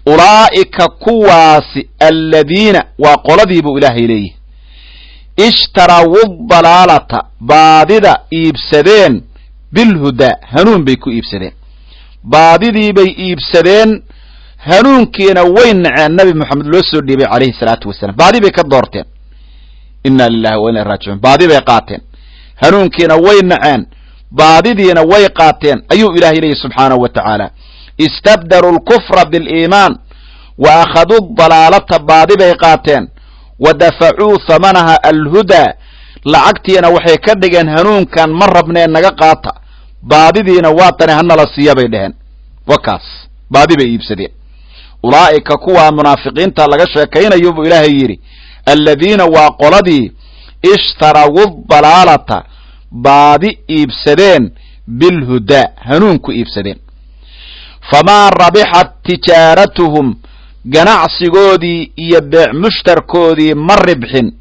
ulaa'ika kuwaasi alladiina waa qoladiibuu ilaahay leeyahay ishtarawu dalaalata baadida iibsadeen bilhudaa hanuun bay ku iibsadeen baadidii bay iibsadeen hanuunkiina way naceen nabi moxamed loo soo dhiibay calayhi salaatu wasalaam baadi bay ka doorteen inna lillahi wa inna raajicuun baadi bay qaateen hanuunkiina way naceen baadidiina way qaateen ayuu ilaahay leeyahy subxaanahu wa tacaala istabdaru lkufra biliimaan wa akhaduu dalaalata baadi bay qaateen wa dafacuu hamanaha alhudaa lacagtiina waxay ka dhigeen hanuunkan ma rabnee naga qaata baadidiina waa tani hanala siiya bay dheheen wakaas baadi bay iibsadeen ulaa'ika kuwaa munaafiqiinta laga sheekaynayo buu ilaahay yidhi aladiina waa qoladii ishtarawu dalaalata baadi iibsadeen bilhudaa hanuunku iibsadeen famaa rabixat tijaaratuhum ganacsigoodii iyo beec mushtarkoodii ma ribxin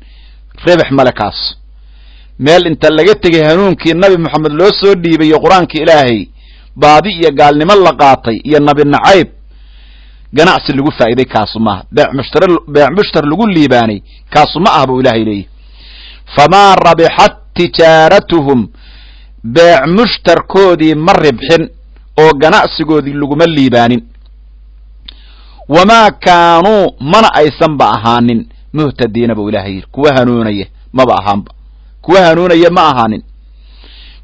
ribx male kaas meel inta laga tegay hanuunkii nabi moxamed loo soo dhiibayo qur-aanka ilaahay baadi iyo gaalnimo la qaatay iyo nabi nacayb ganacsi lagu faa'iiday kaasu maaha beec mushtar lagu liibaanay kaasu ma ah buu ilaahay leeyahy famaa rabixat tijaaratuhum beec mushtarkoodii ma ribxin oo ganacsigoodii laguma liibaanin wamaa kaanuu mana aysanba ahaanin muhtadiina buu ilaahay yidhi kuwa hanuunaya maba ahaanba kuwa hanuunaya ma ahaanin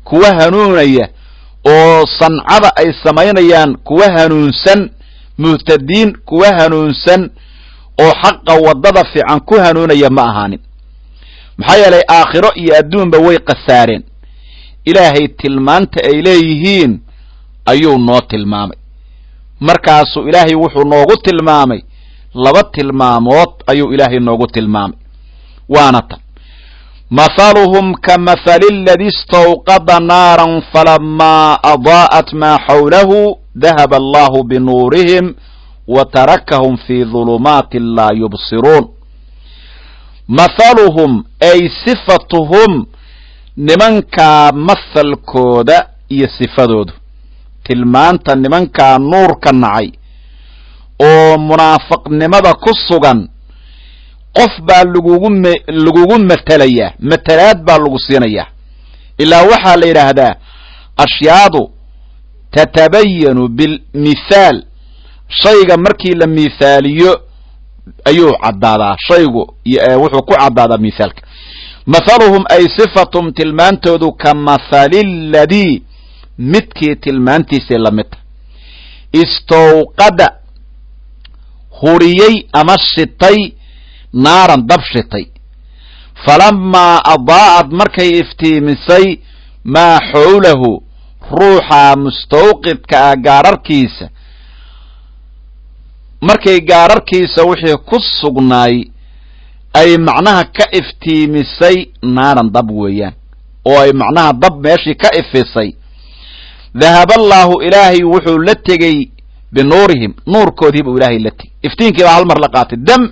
kuwa hanuunaya oo sancada ay samaynayaan kuwa hanuunsan muhtadiin kuwa hanuunsan oo xaqa waddada fiican ku hanuunaya ma ahaanin maxaa yeelay aakhiro iyo adduunba way khasaareen ilaahay tilmaanta ay leeyihiin ayuu noo tilmaamay markaasuu ilaahay wuxuu noogu tilmaamay laba tilmaamood ayuu ilaahay noogu tilmaamay waana tan mathaluhum kamathali aladi istawqada naaran falamaa adaa'at maa xawlahu dahaba allahu binuurihim wa tarakahum fii dulumaatin laa yubsiruun mathaluhum ay sifatuhum nimankaa mathalkooda iyo sifadoodu tilmaanta nimankaa nuurka nacay oo munaafiqnimada ku sugan qof baa lagugu matelayaa matelaad baa lagu siinayaa ilaa waxaa la yidhaahdaa ashyaadu tatabayanu bilmithaal shayga markii la mithaaliyo ayuu caddaadaa shaygu wuxuu ku caddaadaa mithaalka mathaluhum ay sifatum tilmaantoodu ka mathali ladii midkii tilmaantiisay la mid tahay istawqada huriyey ama shitay naaran dab shitay falamaa adaa'ad markay iftiimisay maa xawlahu ruuxa mustawqidka ah gaararkiisa markay gaararkiisa wixii ku sugnaay ay macnaha ka iftiimisay naaran dab weeyaan oo ay macnaha dab meeshii ka ifisay dahaba allaahu ilaahay wuxuu la tegey binuurihim nuurkoodii buu ilaahay la tegey iftiinkii baa hal mar la qaatay dam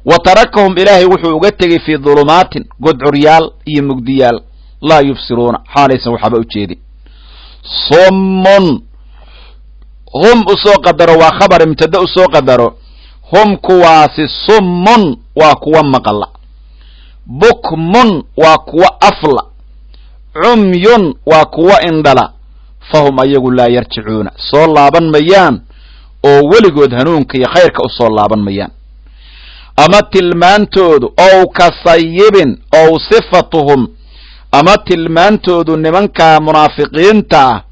wa tarakahum ilaahay wuxuu uga tegey fii dulumaatin godcuryaal iyo mugdiyaal laa yubsiruuna xaalaysan waxaba u jeedin summun hum usoo qadaro waa khabar mubtada usoo qadaro hum kuwaasi summun waa kuwa maqla bukmun waa kuwa afla cumyun waa kuwa indhala fahum ayagu laa yarjicuuna soo laaban mayaan oo weligood hanuunka iyo khayrka u soo laaban mayaan ama tilmaantoodu ow ka sayibin ow sifatuhum ama tilmaantoodu nimankaa munaafiqiinta ah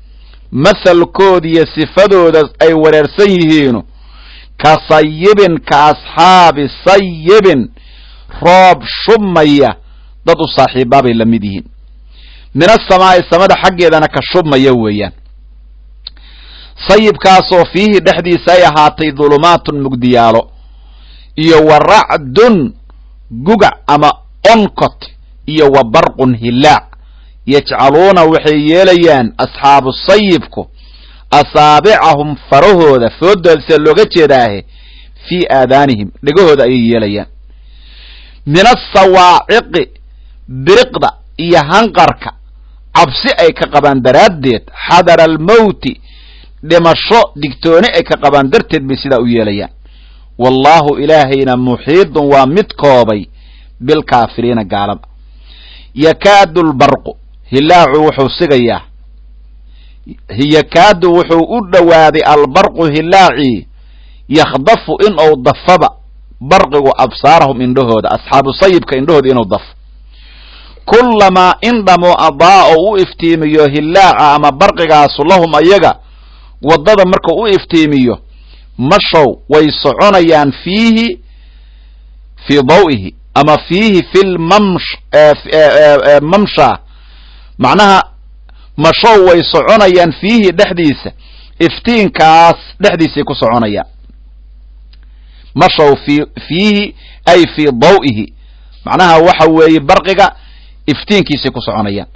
mathalkooda iyo sifadooda ay wareersan yihiinu ka sayibin ka asxaabi sayibin roob shubmaya dad u saaxiibaabay la mid yihiin min asamaa'i samada xaggeedana ka shubmaya weeyaan sayibkaasoo fiihi dhexdiisa ay ahaatay dulumaatun mugdiyaalo iyo wa racdun gugac ama onkot iyo wa barqun hilaac yajcaluuna waxay yeelayaan asxaabu sayibku asaabicahum farahooda foodooda sida looga jeedaahe fii aadaanihim dhegahooda ayay yeelayaan min asawaaciqi biriqda iyo hanqarka cabsi ay ka qabaan daraaddeed xadara almawti dhimasho digtooni ay ka qabaan darteed bay sidaa u yeelayaan wallaahu ilaahayna muxiidun waa mid koobay bilkaafiriina gaalada yakaadu lbarqu hilaacu wuxuu sigayaa yakaadu wuxuu u dhowaaday albarqu hilaacii yakhdafu inuu dafaba barqigu absaarahum indhahooda asxaabu sayibka indhahooda inuu dafo kullamaa indhamo adaa oo u iftiimiyo hilaaca ama barqigaasu lahum ayaga waddada markuu u iftiimiyo mashow way soconayaan fiihi fii dawihi ama fiihi fi lmamsha macnaha mashow way soconayaan fiihi dhexdiisa iftiinkaas dhexdiisay ku soconayaan mashow fiihi ay fii daw'ihi macnaha waxa weeye barqiga iftiinkiisay ku soconayaan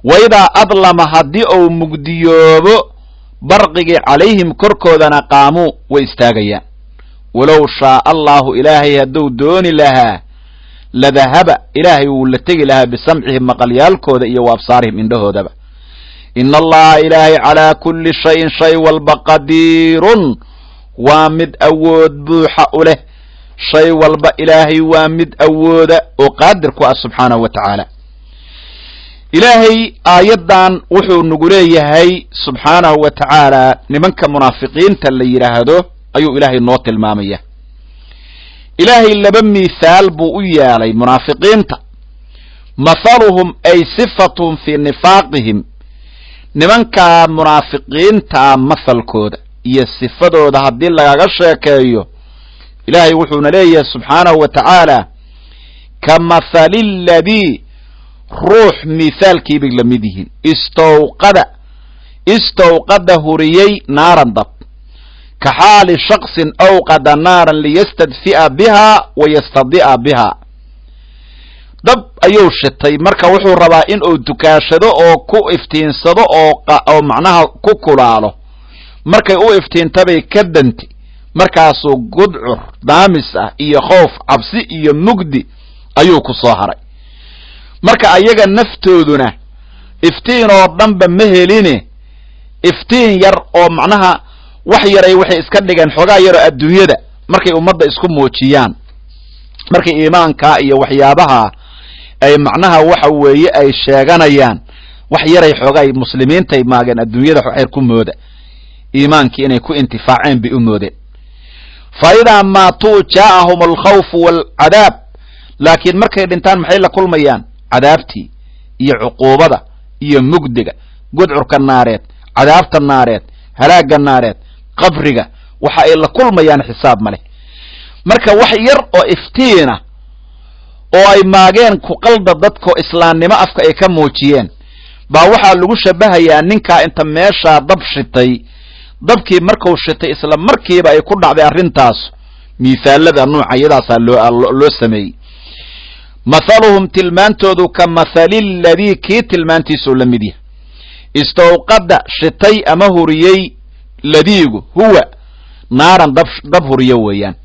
waidaa adlama haddii uu mugdiyoobo barqigii calayhim korkoodana qaamuu way istaagayaan walow shaaa allahu ilaahay hadduu dooni lahaa ladahaba ilaahay wuu la tegi lahaa bisamcihim maqalyaalkooda iyo wa absaarihim indhahoodaba ina allaha ilaahay calaa kulli shayin shay walba qadiirun waa mid awood buuxa u leh shay walba ilaahay waa mid awooda oo qaadir ku ah subxaanahu wa tacaala ilaahay aayaddan wuxuu nagu leeyahay subxaanahu wa tacaala nimanka munaafiqiinta la yidhaahdo ayuu ilaahay noo tilmaamaya ilaahay laba mithaal buu u yeelay munaafiqiinta mathaluhum ay sifatuhum fii nifaaqihim nimanka munaafiqiinta mathalkooda iyo sifadooda haddii lagaga sheekeeyo ilaahay wuxuuna leeyahay subxaanahu wa tacaala ka mathali ladii ruux mithaalkii bay la mid yihiin istawqada huriyey naaran dab ka xaali shaksin awqada naaran liyastadfi'a biha wa yastadi'a biha dab ayuu shitay marka wuxuu rabaa in uu dukaashado oo ku iftiinsado oo macnaha ku kulaalo markay u iftiintabay ka danti markaasuu gudcur daamis ah iyo khoof cabsi iyo mugdi ayuu ku soo haray marka ayaga naftooduna iftiin oo dhanba ma heline iftiin yar oo macnaha wax yaray waxay iska dhigeen xogaa yaroo adduunyada markay ummadda isku muujiyaan markay iimaanka iyo waxyaabaha ay macnaha waxa weeye ay sheeganayaan wax yaray xoogay muslimiintay maageen adduunyada xeer ku mooda iimaankii inay ku intifaaceen bay u moodeen fa idaa maatuu jaa'ahum alkhawfu waalcadaab laakiin markay dhintaan maxay la kulmayaan cadaabtii iyo cuquubada iyo mugdiga gudcurka naareed cadaabta naareed halaagga naareed qabriga waxa ay la kulmayaan xisaab ma leh marka wax yar oo iftiina oo ay maageen ku qalda dadko islaamnimo afka ay ka muujiyeen baa waxaa lagu shabahayaa ninkaa inta meeshaa dab shitay dabkii markuu shitay isla markiiba ay ku dhacday arrintaas miithaalada nuucayadaasaa loo sameeyey mathaluhum tilmaantoodu ka mathali ladii kii tilmaantiisuu la mid yahay istawqada shitay ama huriyey ladiigu huwa naaran dab huriyo weeyaan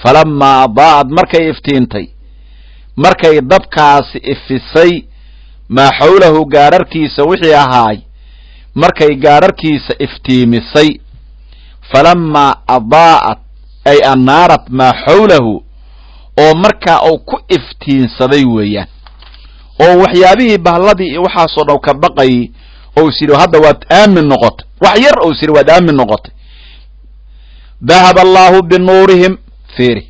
falamaa adaa'ad markay iftiintay markay dabkaasi ifisay maa xawlahu gaadharkiisa wixii ahaay markay gaadharkiisa iftiimisay falamaa adaa'at ay annaarat maa xawlahu oo markaa uu ku iftiinsaday weeyaan oo waxyaabihii bahladii iyo waxaasoo dhan ka baqayay oo is yidhi hadda waad aamin noqotay wax yar oo is yidhi waad aamin noqotay dahaba allaahu binuurihim fiiri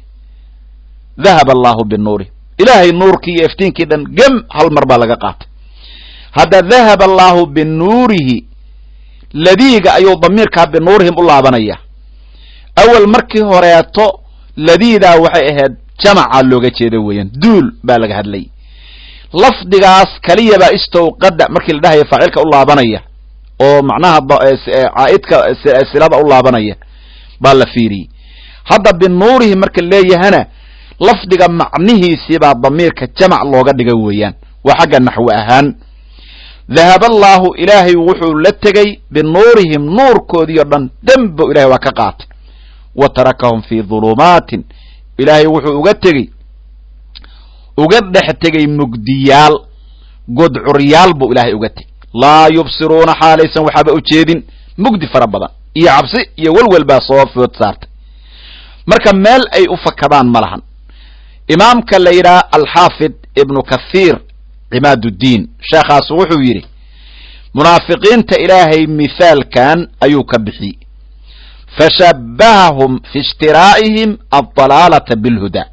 dahaba allaahu binuurihim ilaahay nuurkii iyo iftiinkii dhan gem hal mar baa laga qaatay hadda dahaba allaahu binuurihi ladiiga ayuu damiirkaa binuurihim u laabanaya awal markii horeeto ladiidaa waxay ahayd jamacaa looga jeeda weeyaan duul baa laga hadlay lafdigaas kaliya baa istawqada markii la dhahayo faacilka u laabanaya oo macnaha caa'idka silada u laabanaya baa la fiiriyey hadda binuurihi marka leeyahana lafdiga macnihiisii baa damiirka jamac looga dhiga weeyaan waa xagga naxwi ahaan dahaba allaahu ilaahay wuxuu la tegey binuurihim nuurkoodii o dhan dembo ilahay waa ka qaatay wa tarakahum fii dhulumaatin ilaahay wuxuu uga dhex tegey mugdiyaal godcuryaal buu ilaahay uga tegey laa yubsiruuna xaalaysan waxaaba u jeedin mugdi fara badan iyo cabsi iyo welwel baa soo food saartay marka meel ay u fakadaan ma lahan imaamka la yidhaha alxaafid ibnu kathiir cimaaduddiin sheekhaas wuxuu yidhi munaafiqiinta ilaahay mithaalkan ayuu ka bixiyey fashabbahahum fi ishtiraa'ihim aldalaalata bilhudaa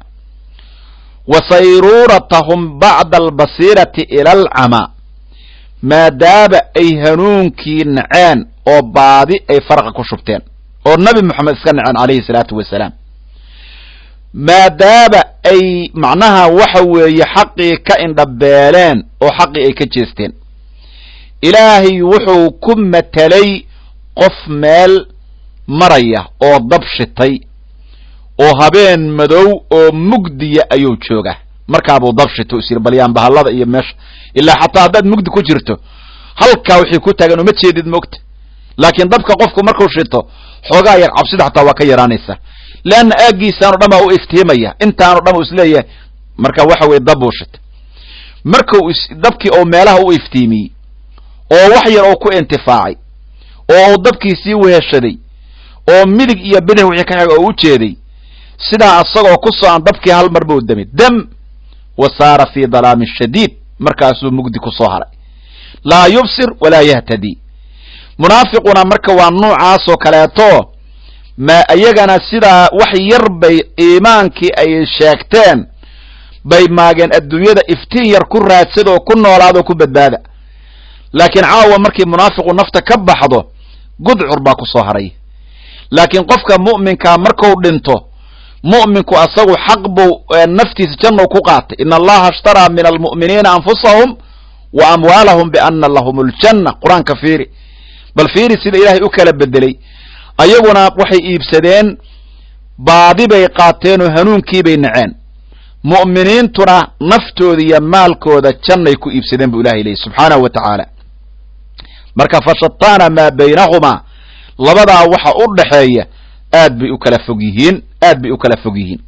wa sayruuratahum bacda albasiirati ila alcamaa maadaaba ay hanuunkii naceen oo baadi ay farqa ku shubteen oo nabi moxamed iska naceen calayhi salaatu wasalaam maadaaba ay macnaha waxa weeye xaqii ka indhabeeleen oo xaqii ay ka jeesteen ilaahay wuxuu ku matelay qof meel maraya oo dab shitay oo habeen madow oo mugdiya ayuu jooga markaabuu dab shito isir balyaan bahallada iyo meesha ilaa xataa haddaad mugdi ku jirto halkaa wixii ku taagan uma jeedid moogta laakiin dabka qofku markuu shito xoogaa yar cabsida xataa waa ka yaraanaysa leanna aaggiisaanu dhan baa u iftiimaya intaanu dhan uu isleeyahay marka waxa weye dab buu shitay markuu dabkii oo meelaha u iftiimiyey oo wax yar oo ku intifaacay oo dabkiisii weheshaday oo midig iyo bidix wixii ka xig oo u jeeday sidaa asagoo ku soo-an dabkii hal mar buu damay dam wa saara fii dalaamin shadiid markaasuu mugdi ku soo haray laa yubsir walaa yahtadii munaafiquna marka waa nuucaasoo kaleeto ma iyagana sidaa wax yar bay iimaankii ay sheegteen bay maageen adduunyada iftiin yar ku raadsada oo ku noolaada oo ku badbaada laakiin caawa markii munaafiqu nafta ka baxdo gudcur baa ku soo haray laakiin qofka mu'minkaa marku dhinto mu'minku asagu xaq buu naftiisa janno ku qaatay in allaha ishtaraa min almu'miniina anfusahum wa amwaalahum bianna lahum aljanna qur-aanka fiiri bal fiiri sida ilaahay u kala bedelay ayaguna waxay iibsadeen baadi bay qaateen oo hanuunkii bay naceen mu'miniintuna naftooda iyo maalkooda jannay ku iibsadeen buu ilahay leeyahy subxaanahu wa tacaala marka fashataana maa baynahumaa labadaa waxa u dhaxeeya aad bay u kala fog yihiin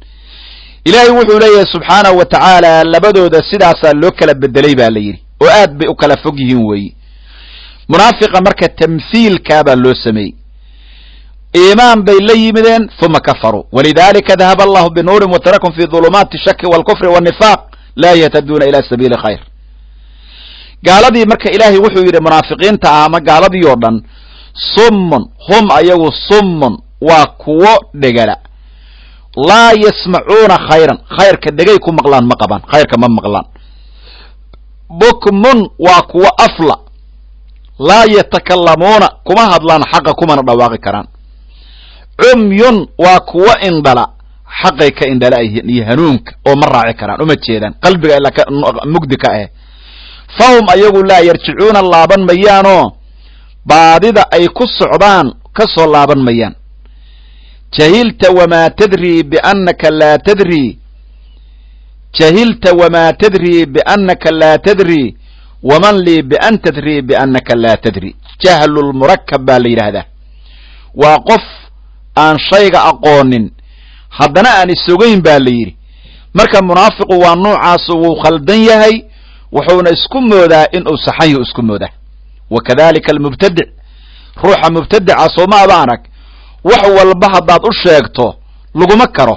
ilaahay wuxuu leeyahay subxaanahu wa tacaala labadooda sidaasaa loo kala bedelay baa la yidhi oo aad bay u kala fog yihiin weeye munaafiqa marka tamhiilkaabaa loo sameeyey iimaan bay la yimideen uma kafaruu walidalika dahaba allahu binuurin watarakum fi dulumaati shaki walkufri wanifaaq laa yahtaduuna ila sabiili khayr gaaladii marka ilaahay wuxuu yidhi munaafiqiinta ah ama gaaladii oo dhan summun hum ayagu summun waa kuwo dhegala laa yasmacuuna khayran khayrka dhegay ku maqlaan ma qabaan khayrka ma maqlaan bukmun waa kuwo afla laa yatakalamuuna kuma hadlaan xaqa kumana dhawaaqi karaan cumyun waa kuwo indhala xaqay ka indhala iyo hanuunka oo ma raaci karaan uma jeedaan qalbiga ilaa mugdi ka ah fahum ayagu laa yarjicuuna laaban mayaanoo baadida ay ku socdaan ka soo laaban mayaan jahilta wamaa tadrii biannaka laa tadrii jahilta wamaa tadrii biannaka laa tadrii waman lii bian tadrii biannaka laa tadrii jahlulmurakab baa la yidhaahdaa waa qof aan shayga aqoonin haddana aan isogayn baa la yidhi marka munaafiqu waa nuucaasu wuu khaldan yahay wuxuuna isku moodaa inuu saxan yahu isku moodaa wakadalika almubtadic ruuxa mubtadica sooma aba arag wax walba haddaad u sheegto laguma karo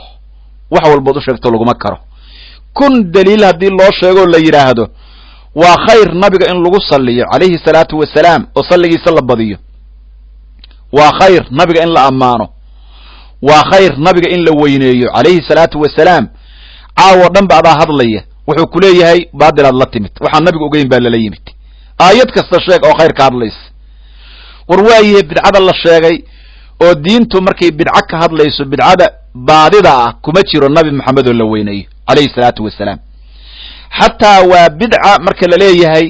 wax walbaad u sheegto laguma karo kun daliil haddii loo sheegoo la yidhaahdo waa khayr nabiga in lagu salliyo calayhi salaatu wasalaam oo salligiisa la badiyo waa khayr nabiga in la ammaano waa khayr nabiga in la weyneeyo calayhi salaatu wasalaam caawo dhan ba adaa hadlaya wuxuu ku leeyahay baadilaad la timid waxaan nabiga ogeyn baa lala yimid aayad kasta sheeg oo khayr ka hadlaysa war waayahe bidcada la sheegay oo diintu markay bidco ka hadlayso bidcada baadida ah kuma jiro nabi maxamed oo la weyneeyo calayhi salaatu wasalaam xataa waa bidca marka la leeyahay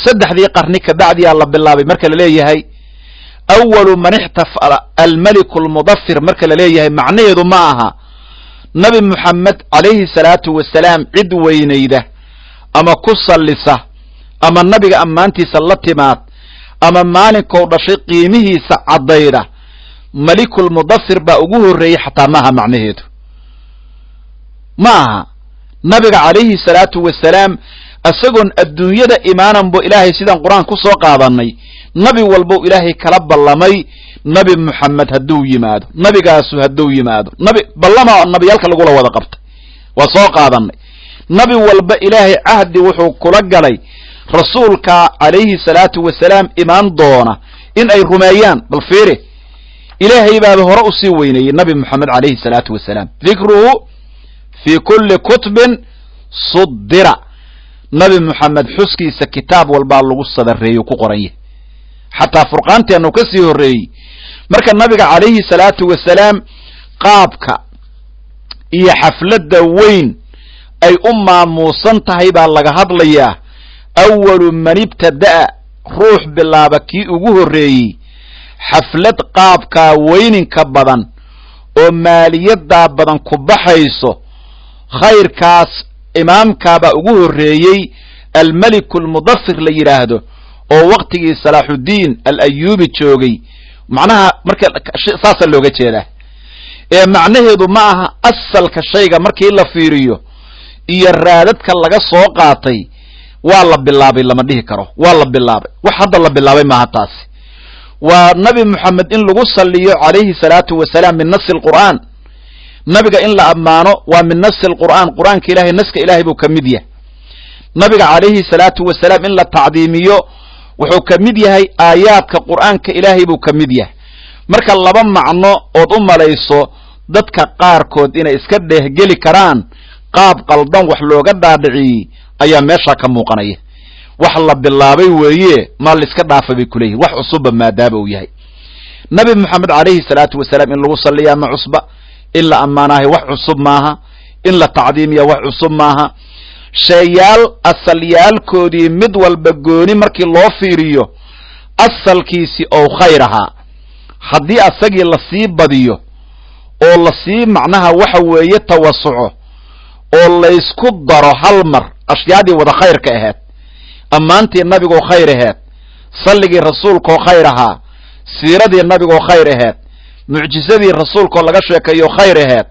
saddexdii qarni kabacdiyaa la bilaabay marka la leeyahay awalu man ixtafala almaliku almudafir marka la leeyahay macnaheedu ma aha nabi moxamed calayhi salaatu wasalaam cid weynayda ama ku sallisa ama nabiga ammaantiisa la timaad ama maalinkou dhashay qiimihiisa caddayda malikulmudafir baa ugu horreeyey xataa maaha macnaheedu ma aha nabiga calayhi salaatu wasalaam isagoon adduunyada imaanan buu ilaahay sidaan qur-aan ku soo qaadanay nabi walbou ilaahay kala ballamay nabi moxamed hadduu yimaado nabigaasu hadduu yimaado ballama nabiyaalka lagula wada qabtay waa soo qaadanay nabi walba ilaahay cahdi wuxuu kula galay rasuulka calayhi salaatu wasalaam imaan doona in ay rumeeyaan bal fiiri ilaahay baaba hore usii weyneeyey nabi moxamed calayhi salaatu wasalaam dikruhu fii kulli kutubin sudira nabi moxamed xuskiisa kitaab walbaa lagu sadareeyo ku qoran yahay xataa furqaanteenu ka sii horreeyey marka nabiga calayhi salaatu wasalaam qaabka iyo xafladda weyn ay u maamuusan tahay baa laga hadlayaa awalu man ibtada'a ruux bilaaba kii ugu horreeyey xaflad qaabkaa weyninka badan oo maaliyaddaa badan ku baxayso khayrkaas imaamkaabaa ugu horreeyey almeliku almudafir la yidhaahdo oo waqtigii salaaxuddiin al-ayuubi joogay macnaha marka saasaa looga jeedaa ee macnaheedu ma aha asalka shayga markii la fiiriyo iyo raadadka laga soo qaatay waa la bilaabay lama dhihi karo waa la bilaabay wax hadda la bilaabay maaha taasi waa nabi moxamed in lagu salliyo calayhi salaatu wasalaam min nasi alqur'aan nabiga in la ammaano waa min nasi alqur'aan qur'aanka ilahay naska ilahay buu ka mid yahay nabiga calayhi salaatu wasalaam in la tacdiimiyo wuxuu ka mid yahay aayaadka qur'aanka ilaahay buu ka mid yahay marka laba macno ood u malayso dadka qaarkood inay iska dheehgeli karaan qaab qaldan wax looga dhaadhiciyey ayaa meeshaa ka muuqanaya wax la bilaabay weeye ma la iska dhaafay bay ku leeyihin wax cusubba maadaama uu yahay nabi moxamed calayhi salaatu wasalaam in lagu salliyaa ma cusba in la ammaanahay wax cusub maaha in la tacdiimiya wax cusub maaha sheeyaal asalyaalkoodii mid walba gooni markii loo fiiriyo asalkiisii ou khayr ahaa haddii asagii lasii badiyo oo lasii macnaha waxa weeye tawasuco oo laysku daro hal mar ashyaadii wada khayrka ahayd ammaantii nabigoo khayr ahayd salligii rasuulkaoo khayr ahaa siiradii nabigoo khayr ahayd mucjisadii rasuulkaoo laga sheekeeyo khayr ahayd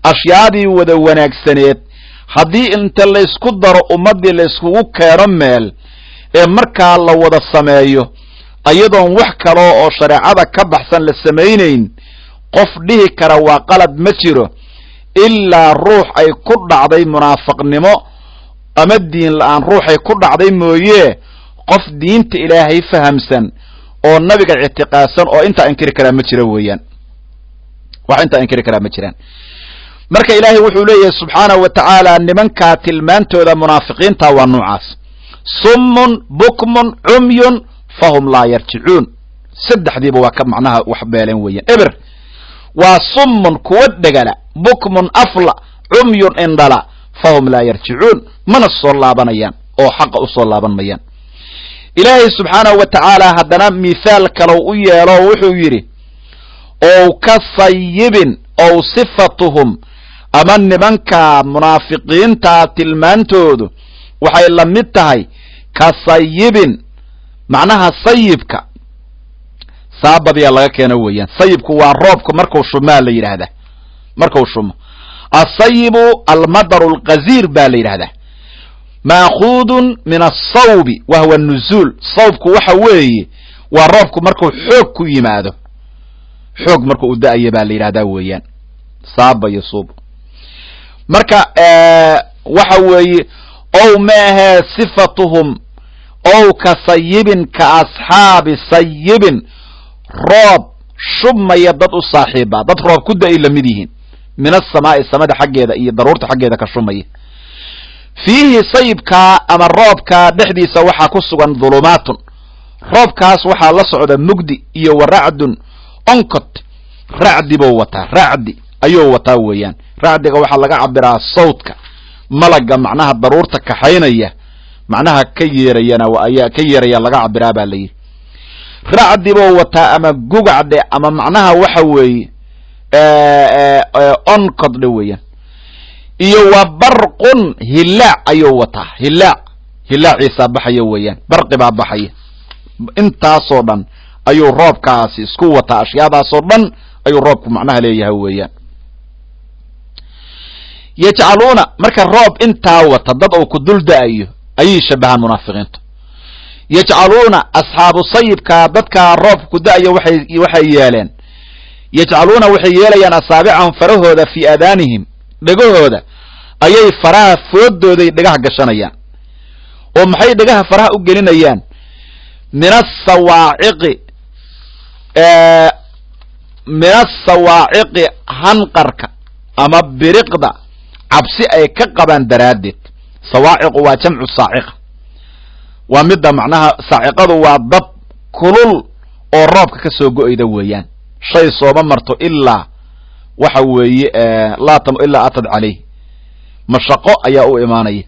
ashyaadii wada wanaagsaneed haddii inta laysku daro ummaddii layskugu keeno meel ee markaa la wada sameeyo ayadoon wax kaloo oo shareecada ka baxsan la samaynayn qof dhihi kara waa qalad ma jiro ilaa ruux ay ku dhacday munaafiqnimo ama diin la-aan ruuxay ku dhacday mooye qof diinta ilaahay fahamsan oo nabiga ictiqaadsan oo intaa inkiri karaa ma jira weeyaan wax intaa inkiri karaa ma jiraan marka ilaahay wuxuu leeyahay subxaanahu wa tacaala nimankaa tilmaantooda munaafiqiinta waa noocaas summun bukmun cumyun fahum laa yarjicuun saddexdiiba waa ka macnaha wax beeleen weeyaan eber waa summun kuwa dhegala bukmun afla cumyun indhala fahum laa yarjicuun mana soo laabanayaan oo xaqa u soo laaban mayaan ilaahay subxaanahu wa tacaala haddana mithaal kalow u yeelo wuxuu yidhi ow ka sayibin ow sifatuhum ama nimanka munaafiqiinta tilmaantoodu waxay la mid tahay ka sayibin macnaha sayibka saabadiyaa laga keeno weeyaan sayibku waa roobka markuu shumaa la yidhaahdaa markuu shumo asayibu almadaru alqaziir baa la yidhahdaa maakhudun min asawbi wa huwa nuzuul sawbku waxa weeye waa roobku markuu xoog ku yimaado xoog markuu u da-aya baa la yidhahdaa weeyaan saaba iyo suub marka waxa weeye ow maahee sifatuhum ow ka sayibin ka asxaabi sayibin roob shubmaya dad u saaxiiba dad roob ku da-ay lamid yihiin min asamaa'i samada xaggeeda iyo daruurta xaggeeda ka shumaya fiihi sayibkaa ama roobkaa dhexdiisa waxaa ku sugan dhulumaatun roobkaas waxaa la socda mugdi iyo wa racdun onkod racdi buu wataa racdi ayuu wataa weeyaan racdiga waxaa laga cabiraa sawdka malaga macnaha daruurta kaxaynaya macnaha ka yeerayana ayaa ka yeeraya laga cabiraa baa la yidhi racdi buu wataa ama gugacdhe ama macnaha waxa weeye onkodhe weeyaan iyo wa barqun hilaac ayuu wataa hilaaciisaa baxaya weeyaan barqi baa baxaya intaasoo dhan ayuu roobkaasi isku wataa ashyaadaasoo dhan ayuu roobku macnaha leeyahay weeyaan yajcaluuna marka roob intaa wata dad uu ku dul da-ayo ayay shabahaan munaafiqiintu yajcaluuna asxaabu sayibkaa dadkaa roobka ku da-ayo waxay yeeleen yajcaluuna waxay yeelayaan asaabicahum farahooda fii aadaanihim dhegahooda ayay faraha foodooday dhagaha gashanayaan oo maxay dhagaha faraha u gelinayaan min asawaaciqi hanqarka ama biriqda cabsi ay ka qabaan daraaddeed sawaaciqu waa jamcu saaciqa waa midda macnaha saaciqadu waa dab kulul oo roobka ka soo go-ayda weeyaan shay sooma marto ilaa waxa weeye ilaa atad calayh mashaqo ayaa u imaanaya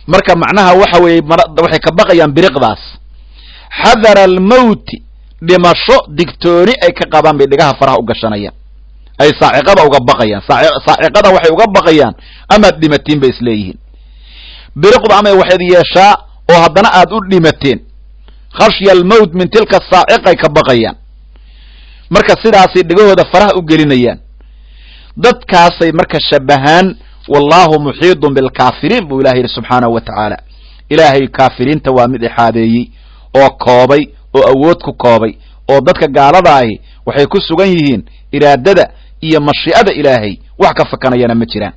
marka macnaha waxa weeye waxay ka baqayaan biriqdaas xadara almawti dhimasho digtooni ay ka qabaan bay dhigaha faraha u gashanayaan ay saaciqada uga baqayaan saaciqada waxay uga baqayaan amaad dhimatiin bay isleeyihiin biriqdu ama waxaad yeeshaa oo haddana aad u dhimateen khashya almawt min tilka saaciqay ka baqayaan marka sidaasay dhigahooda faraha u gelinayaan dadkaasay marka shabahaan wallahu muxiidun bilkaafiriin buu ilahay yidhi subxaanahu wa tacaala ilaahay kaafiriinta waa mid ixaadeeyey oo koobay oo awood ku koobay oo dadka gaalada ahi waxay ku sugan yihiin iraadada iyo mashii'ada ilaahay wax ka fakanayana ma jiraan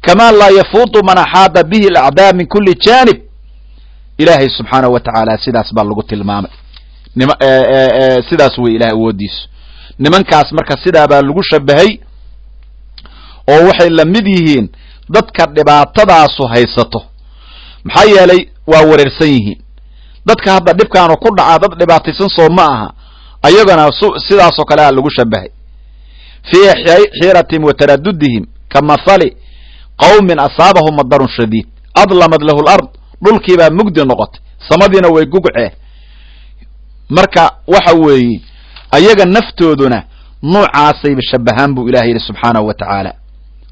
kamaa laa yafuutu man axaada bihi alacdaa min kulli jaanib ilaahay subxaanahu wa tacaala sidaas baa lagu tilmaamay sidaas wey ilahay awoodiisu nimankaas marka sidaa baa lagu shabahay oo waxay la mid yihiin dadka dhibaatadaasu haysato maxaa yeelay waa wareersan yihiin dadka hadda dhibkaanu ku dhacaa dad dhibaataysan soo ma aha ayagana sidaasoo kale a lagu shabahay fii xiiratim wa taradudihim ka mahali qawmin asaabahum madarun shadiid adlamad lahu lard dhulkiibaa mugdi noqotay samadiina way gugcee marka waxa weeye ayaga naftooduna nuucaasay shabahaan buu ilahay yidhi subxaanahu wa tacaala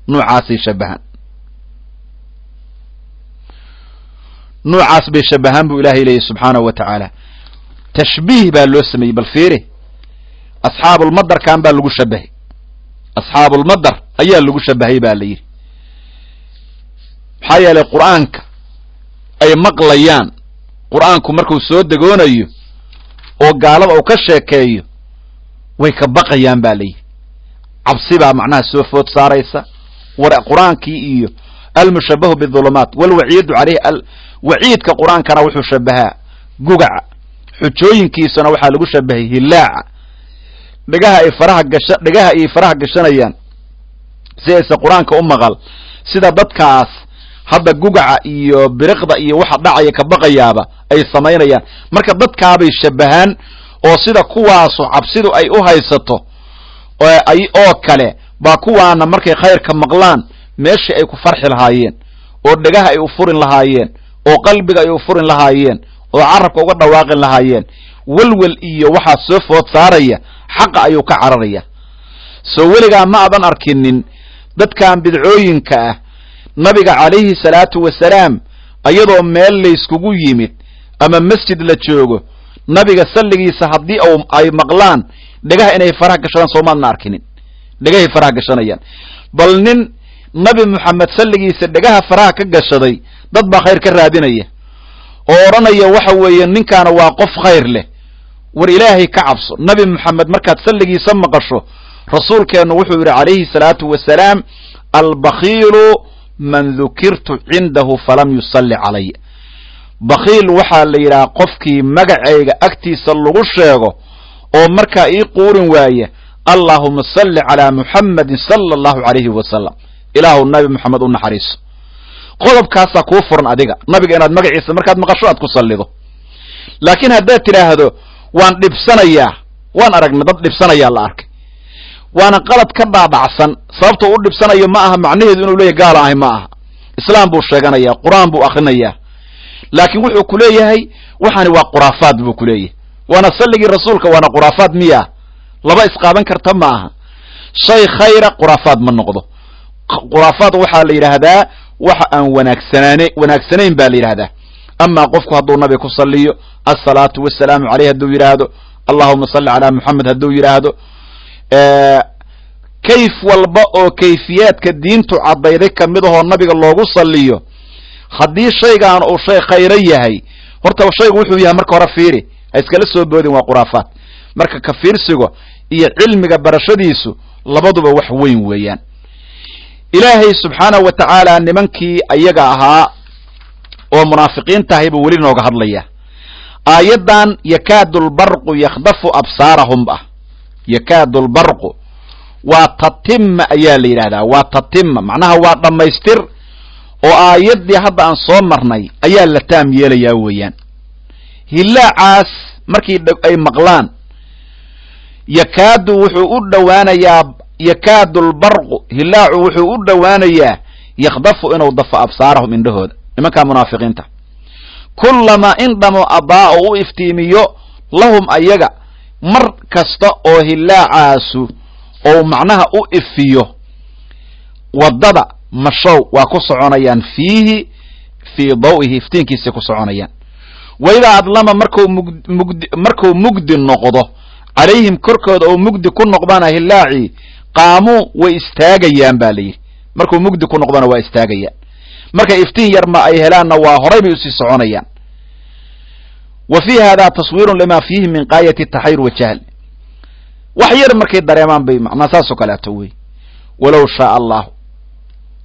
nuucaasay shabahaan nuucaas bay shabahaan buu ilahay leeyahy subxaanahu wa tacaala tashbiih baa loo sameeyey bal fiiri asxaabulmadarkan baa lagu shabahay asxaabulmadar ayaa lagu shabahay baa la yidhi maxaa yeelay qur'aanka ay maqlayaan qur'aanku markuu soo degoonayo oo gaalada uu ka sheekeeyo way ka baqayaan baa la yidhi cabsi baa macnaha soo food saaraysa qur'aankii iyo almushabahu bidulumaat walwaciidu caleyhi waciidka qur'aankana wuxuu shabahaa gugaca xujooyinkiisana waxaa lagu shabahay hilaaca dhigaha ay faraha gashanayaan si aysa qur'aanka u maqal sida dadkaas hadda gugaca iyo biriqda iyo waxa dhacaya ka baqayaaba ay samaynayaan marka dadkaabay shabahaan oo sida kuwaasu cabsidu ay u haysato oo kale baa kuwaana markay khayrka maqlaan meeshii ay ku farxi lahaayeen oo dhegaha ay u furin lahaayeen oo qalbiga ay u furin lahaayeen oo carabka uga dhawaaqin lahaayeen welwel iyo waxaa soo food saaraya xaqa ayuu ka cararaya soo weligaa ma adan arkinin dadkan bidcooyinka ah nabiga calayhi salaatu wasalaam ayadoo meel layskugu yimid ama masjid la joogo nabiga salligiisa haddii ay maqlaan dhegaha inay faraha gashadaan soomaadna arkinin dhegahay faraha gashanayaan bal nin nabi moxamed salligiisa dhegaha faraha ka gashaday dad baa khayr ka raadinaya oo odhanaya waxa weeye ninkaana waa qof khayr leh war ilaahay ka cabso nabi moxamed markaad salligiisa maqasho rasuulkeennu wuxuu yidhi calayhi salaatu wasalaam albakiilu man dukirtu cindahu falam yusalli calaya bakiil waxaa la yidhaha qofkii magacayga agtiisa lagu sheego oo markaa ii quurin waaya allahuma salli calaa muxammadin sala allahu calayhi wasalam ilaahu nabi moxamed u naxariiso qodobkaasaa kuu furan adiga nabiga inaad magaciisa markaad maqasho aad ku sallido laakiin haddaad tidhaahdo waan dhibsanayaa waan aragnay dad dhibsanayaa la arkay waana qalad ka dhaadhacsan sababtoo u dhibsanayo ma aha macnaheedu inuu leeyahy gaala ahay ma aha islaam buu sheeganayaa qur'aan buu akrinayaa laakiin wuxuu ku leeyahay waxaani waa khuraafaad buu ku leeyahay waana salligii rasuulka waana khuraafaad miya laba isqaadan karta ma aha shay khayra khuraafaad ma noqdo khuraafaad waxaa la yidhaahdaa waxa aan wanaagsanayn baa la yidhahdaa amaa qofku hadduu nabi ku salliyo asalaatu wasalaamu caleyh hadduu yidhaahdo allahuma salli calaa muxamed hadduu yidhaahdo kayf walba oo kayfiyaadka diintu caddayday ka mid ahoo nabiga loogu salliyo haddii shaygaan uu shay khayro yahay horta shaygu wuxuu yahay marka hore fiiri ha iskala soo boodin waa khuraafaad marka ka fiirsigo iyo cilmiga barashadiisu labaduba wax weyn weeyaan ilaahay subxaanahu wa tacaala nimankii ayaga ahaa oo munaafiqiintahay buu weli nooga hadlaya aayaddan yakaadu lbarqu yakhdafu absaarahum ah yakaadu lbarqu waa tatima ayaa la yidhahdaa waa tatima macnaha waa dhammaystir oo aayaddii hadda aan soo marnay ayaa la taam yeelayaa weeyaan hilaacaas markii ay maqlaan yakaadu wuxuu u dhowaanayaa yakaadu lbarqu hilaacu wuxuu u dhowaanayaa yakhdafu inuu dafo absaarahum indhahooda nimankaa munaafiqiinta kullama in dhamo adaa u iftiimiyo lahum ayaga mar kasta oo hilaacaasu oo macnaha u ifiyo wadada mashow waa ku soconayaan fiihi fii dawihi iftiinkiisa ku soconayaan waidaa adlama markuu mugdi noqdo calayhim korkooda oo mugdi ku noqdana hilaacii qaamuu way istaagayaan baa layidhi markuu mugdi ku noqdona waa istaagayaan markay iftiin yar ma ay helaanna waa horay bay usii soconayaan wa fii hada taswiirun lima fiihi min qaayati taxayur wajahl wax yar markay dareemaan bay macnaa saasoo kaleeto wey walow shaaa allahu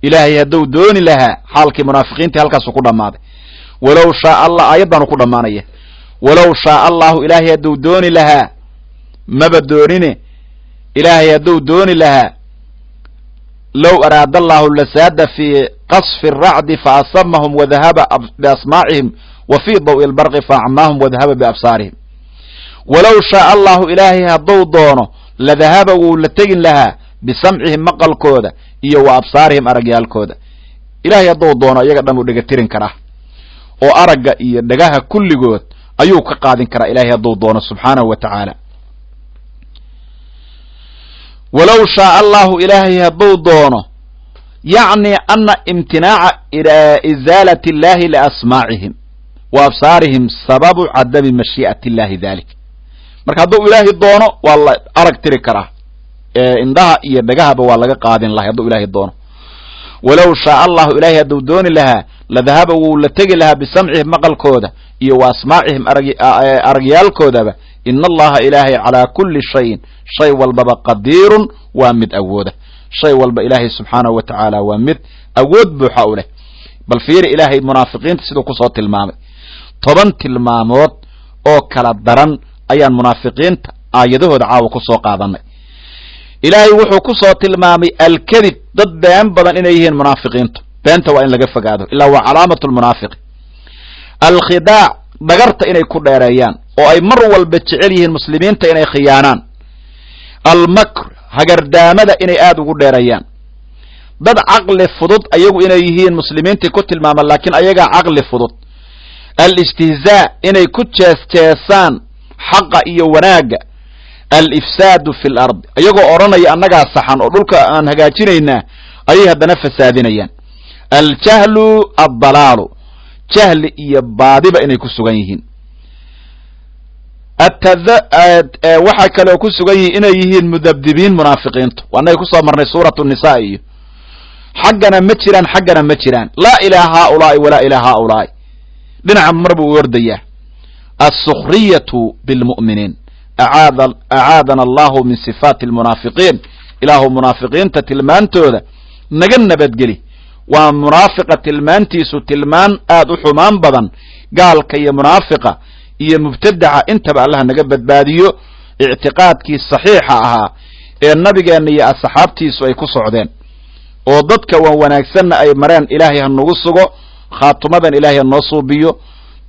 ilaahay hadduu dooni lahaa xaalkii munaafiqiintii halkaasuu ku dhammaaday walow shaaa allah aayaddaanu ku dhammaanaya walow shaaa allahu ilaahay hadduu dooni lahaa maba doonine ilaahay hadduu dooni lahaa low araada allahu lasaada fii qasfi الracdi faasamahum wadahaba biasmaacihim wa fii dawi اlbarqi faacmaahum wadahaba biabsaarihim walow shaaa allahu ilaahay hadduu doono ladahaba wuu la tegin lahaa bisamcihim maqalkooda iyo wa absaarihim aragyaalkooda ilaahay hadduu doono iyaga dhan uu dhega tirin karaa oo aragga iyo dhagaha kulligood ayuu ka qaadin karaa ilaahay hadduu doono subxaanahu wa tacaala walow shaaa allahu ilaahay hadduu doono yacni ana imtinaaca izaalati illahi liasmaacihim wa absaarihim sababu cadami mashii'ati illahi dalik marka hadduu ilaahay doono waa la arag tiri karaa indhaha iyo dhagahaba waa laga qaadin lahay hadduu ilaahay doono walow shaaa allahu ilaahay hadduu dooni lahaa ladahaba wuu la tegi lahaa bisamcihim maqalkooda iyo wa asmaacihim aragyaalkoodaba ina allaha ilaahay calaa kulli shayin shay walbaba qadiirun waa mid awooda shay walba ilaahay subxaanahu wa tacaala waa mid awood buuxa u leh bal fiiri ilaahay munaafiqiinta siduu kusoo tilmaamay 10 tilmaamood oo kala daran ayaan munaafiqiinta aayadahooda caawa ku soo qaadanay ilaahay wuxuu ku soo tilmaamay alkadib dad been badan inay yihiin munaafiqiintu beenta waa in laga fogaado ilaa waa calaamatu lmunaafiqi alkhidaac dhagarta inay ku dheereeyaan oo ay mar walba jecel yihiin muslimiinta inay khiyaanaan almakr hagardaamada inay aada ugu dheereeyaan dad caqli fudud ayagu inay yihiin muslimiintii ku tilmaaman laakiin ayagaa caqli fudud alistihzaa inay ku jeesjeesaan xaqa iyo wanaagga alifsaadu fi lardi ayagoo odhanaya annagaa saxan oo dhulka aan hagaajinaynaa ayay haddana fasaadinayaan aljahlu addalaalu jahli iyo baadiba inay ku sugan yihiin waxaa kaleoo ku sugan yihiin inay yihiin mudabdibiin munaafiqiintu waanagay kusoo marnay suuratu nisaa iyo xaggana ma jiraan xaggana ma jiraan laa ilaa haaulaai walaa ilaa haaulaai dhinaca mar buu ordayaa alsukhriyatu bilmu'miniin acaadana allahu min sifaati almunaafiqiin ilaahu munaafiqiinta tilmaantooda naga nabadgeli waa munaafiqa tilmaantiisu tilmaan aad u xumaan badan gaalka iyo munaafiqa iyo mubtadaca intaba allaha naga badbaadiyo ictiqaadkii saxiixa ahaa ee nabigeenna iyo asxaabtiisu ay ku socdeen oo dadka wanaagsanna ay mareen ilaahay ha nagu sugo khaatumadan ilaahay ha noo suubiyo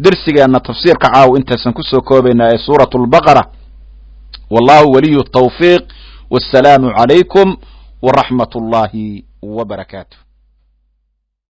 dersigeenna tafsiirka caaw intaysan ku soo koobaynaa ee suuratu albaqara wallahu waliyu tawfiiq wassalaamu calaykum waraxmat ullaahi wabarakaatuh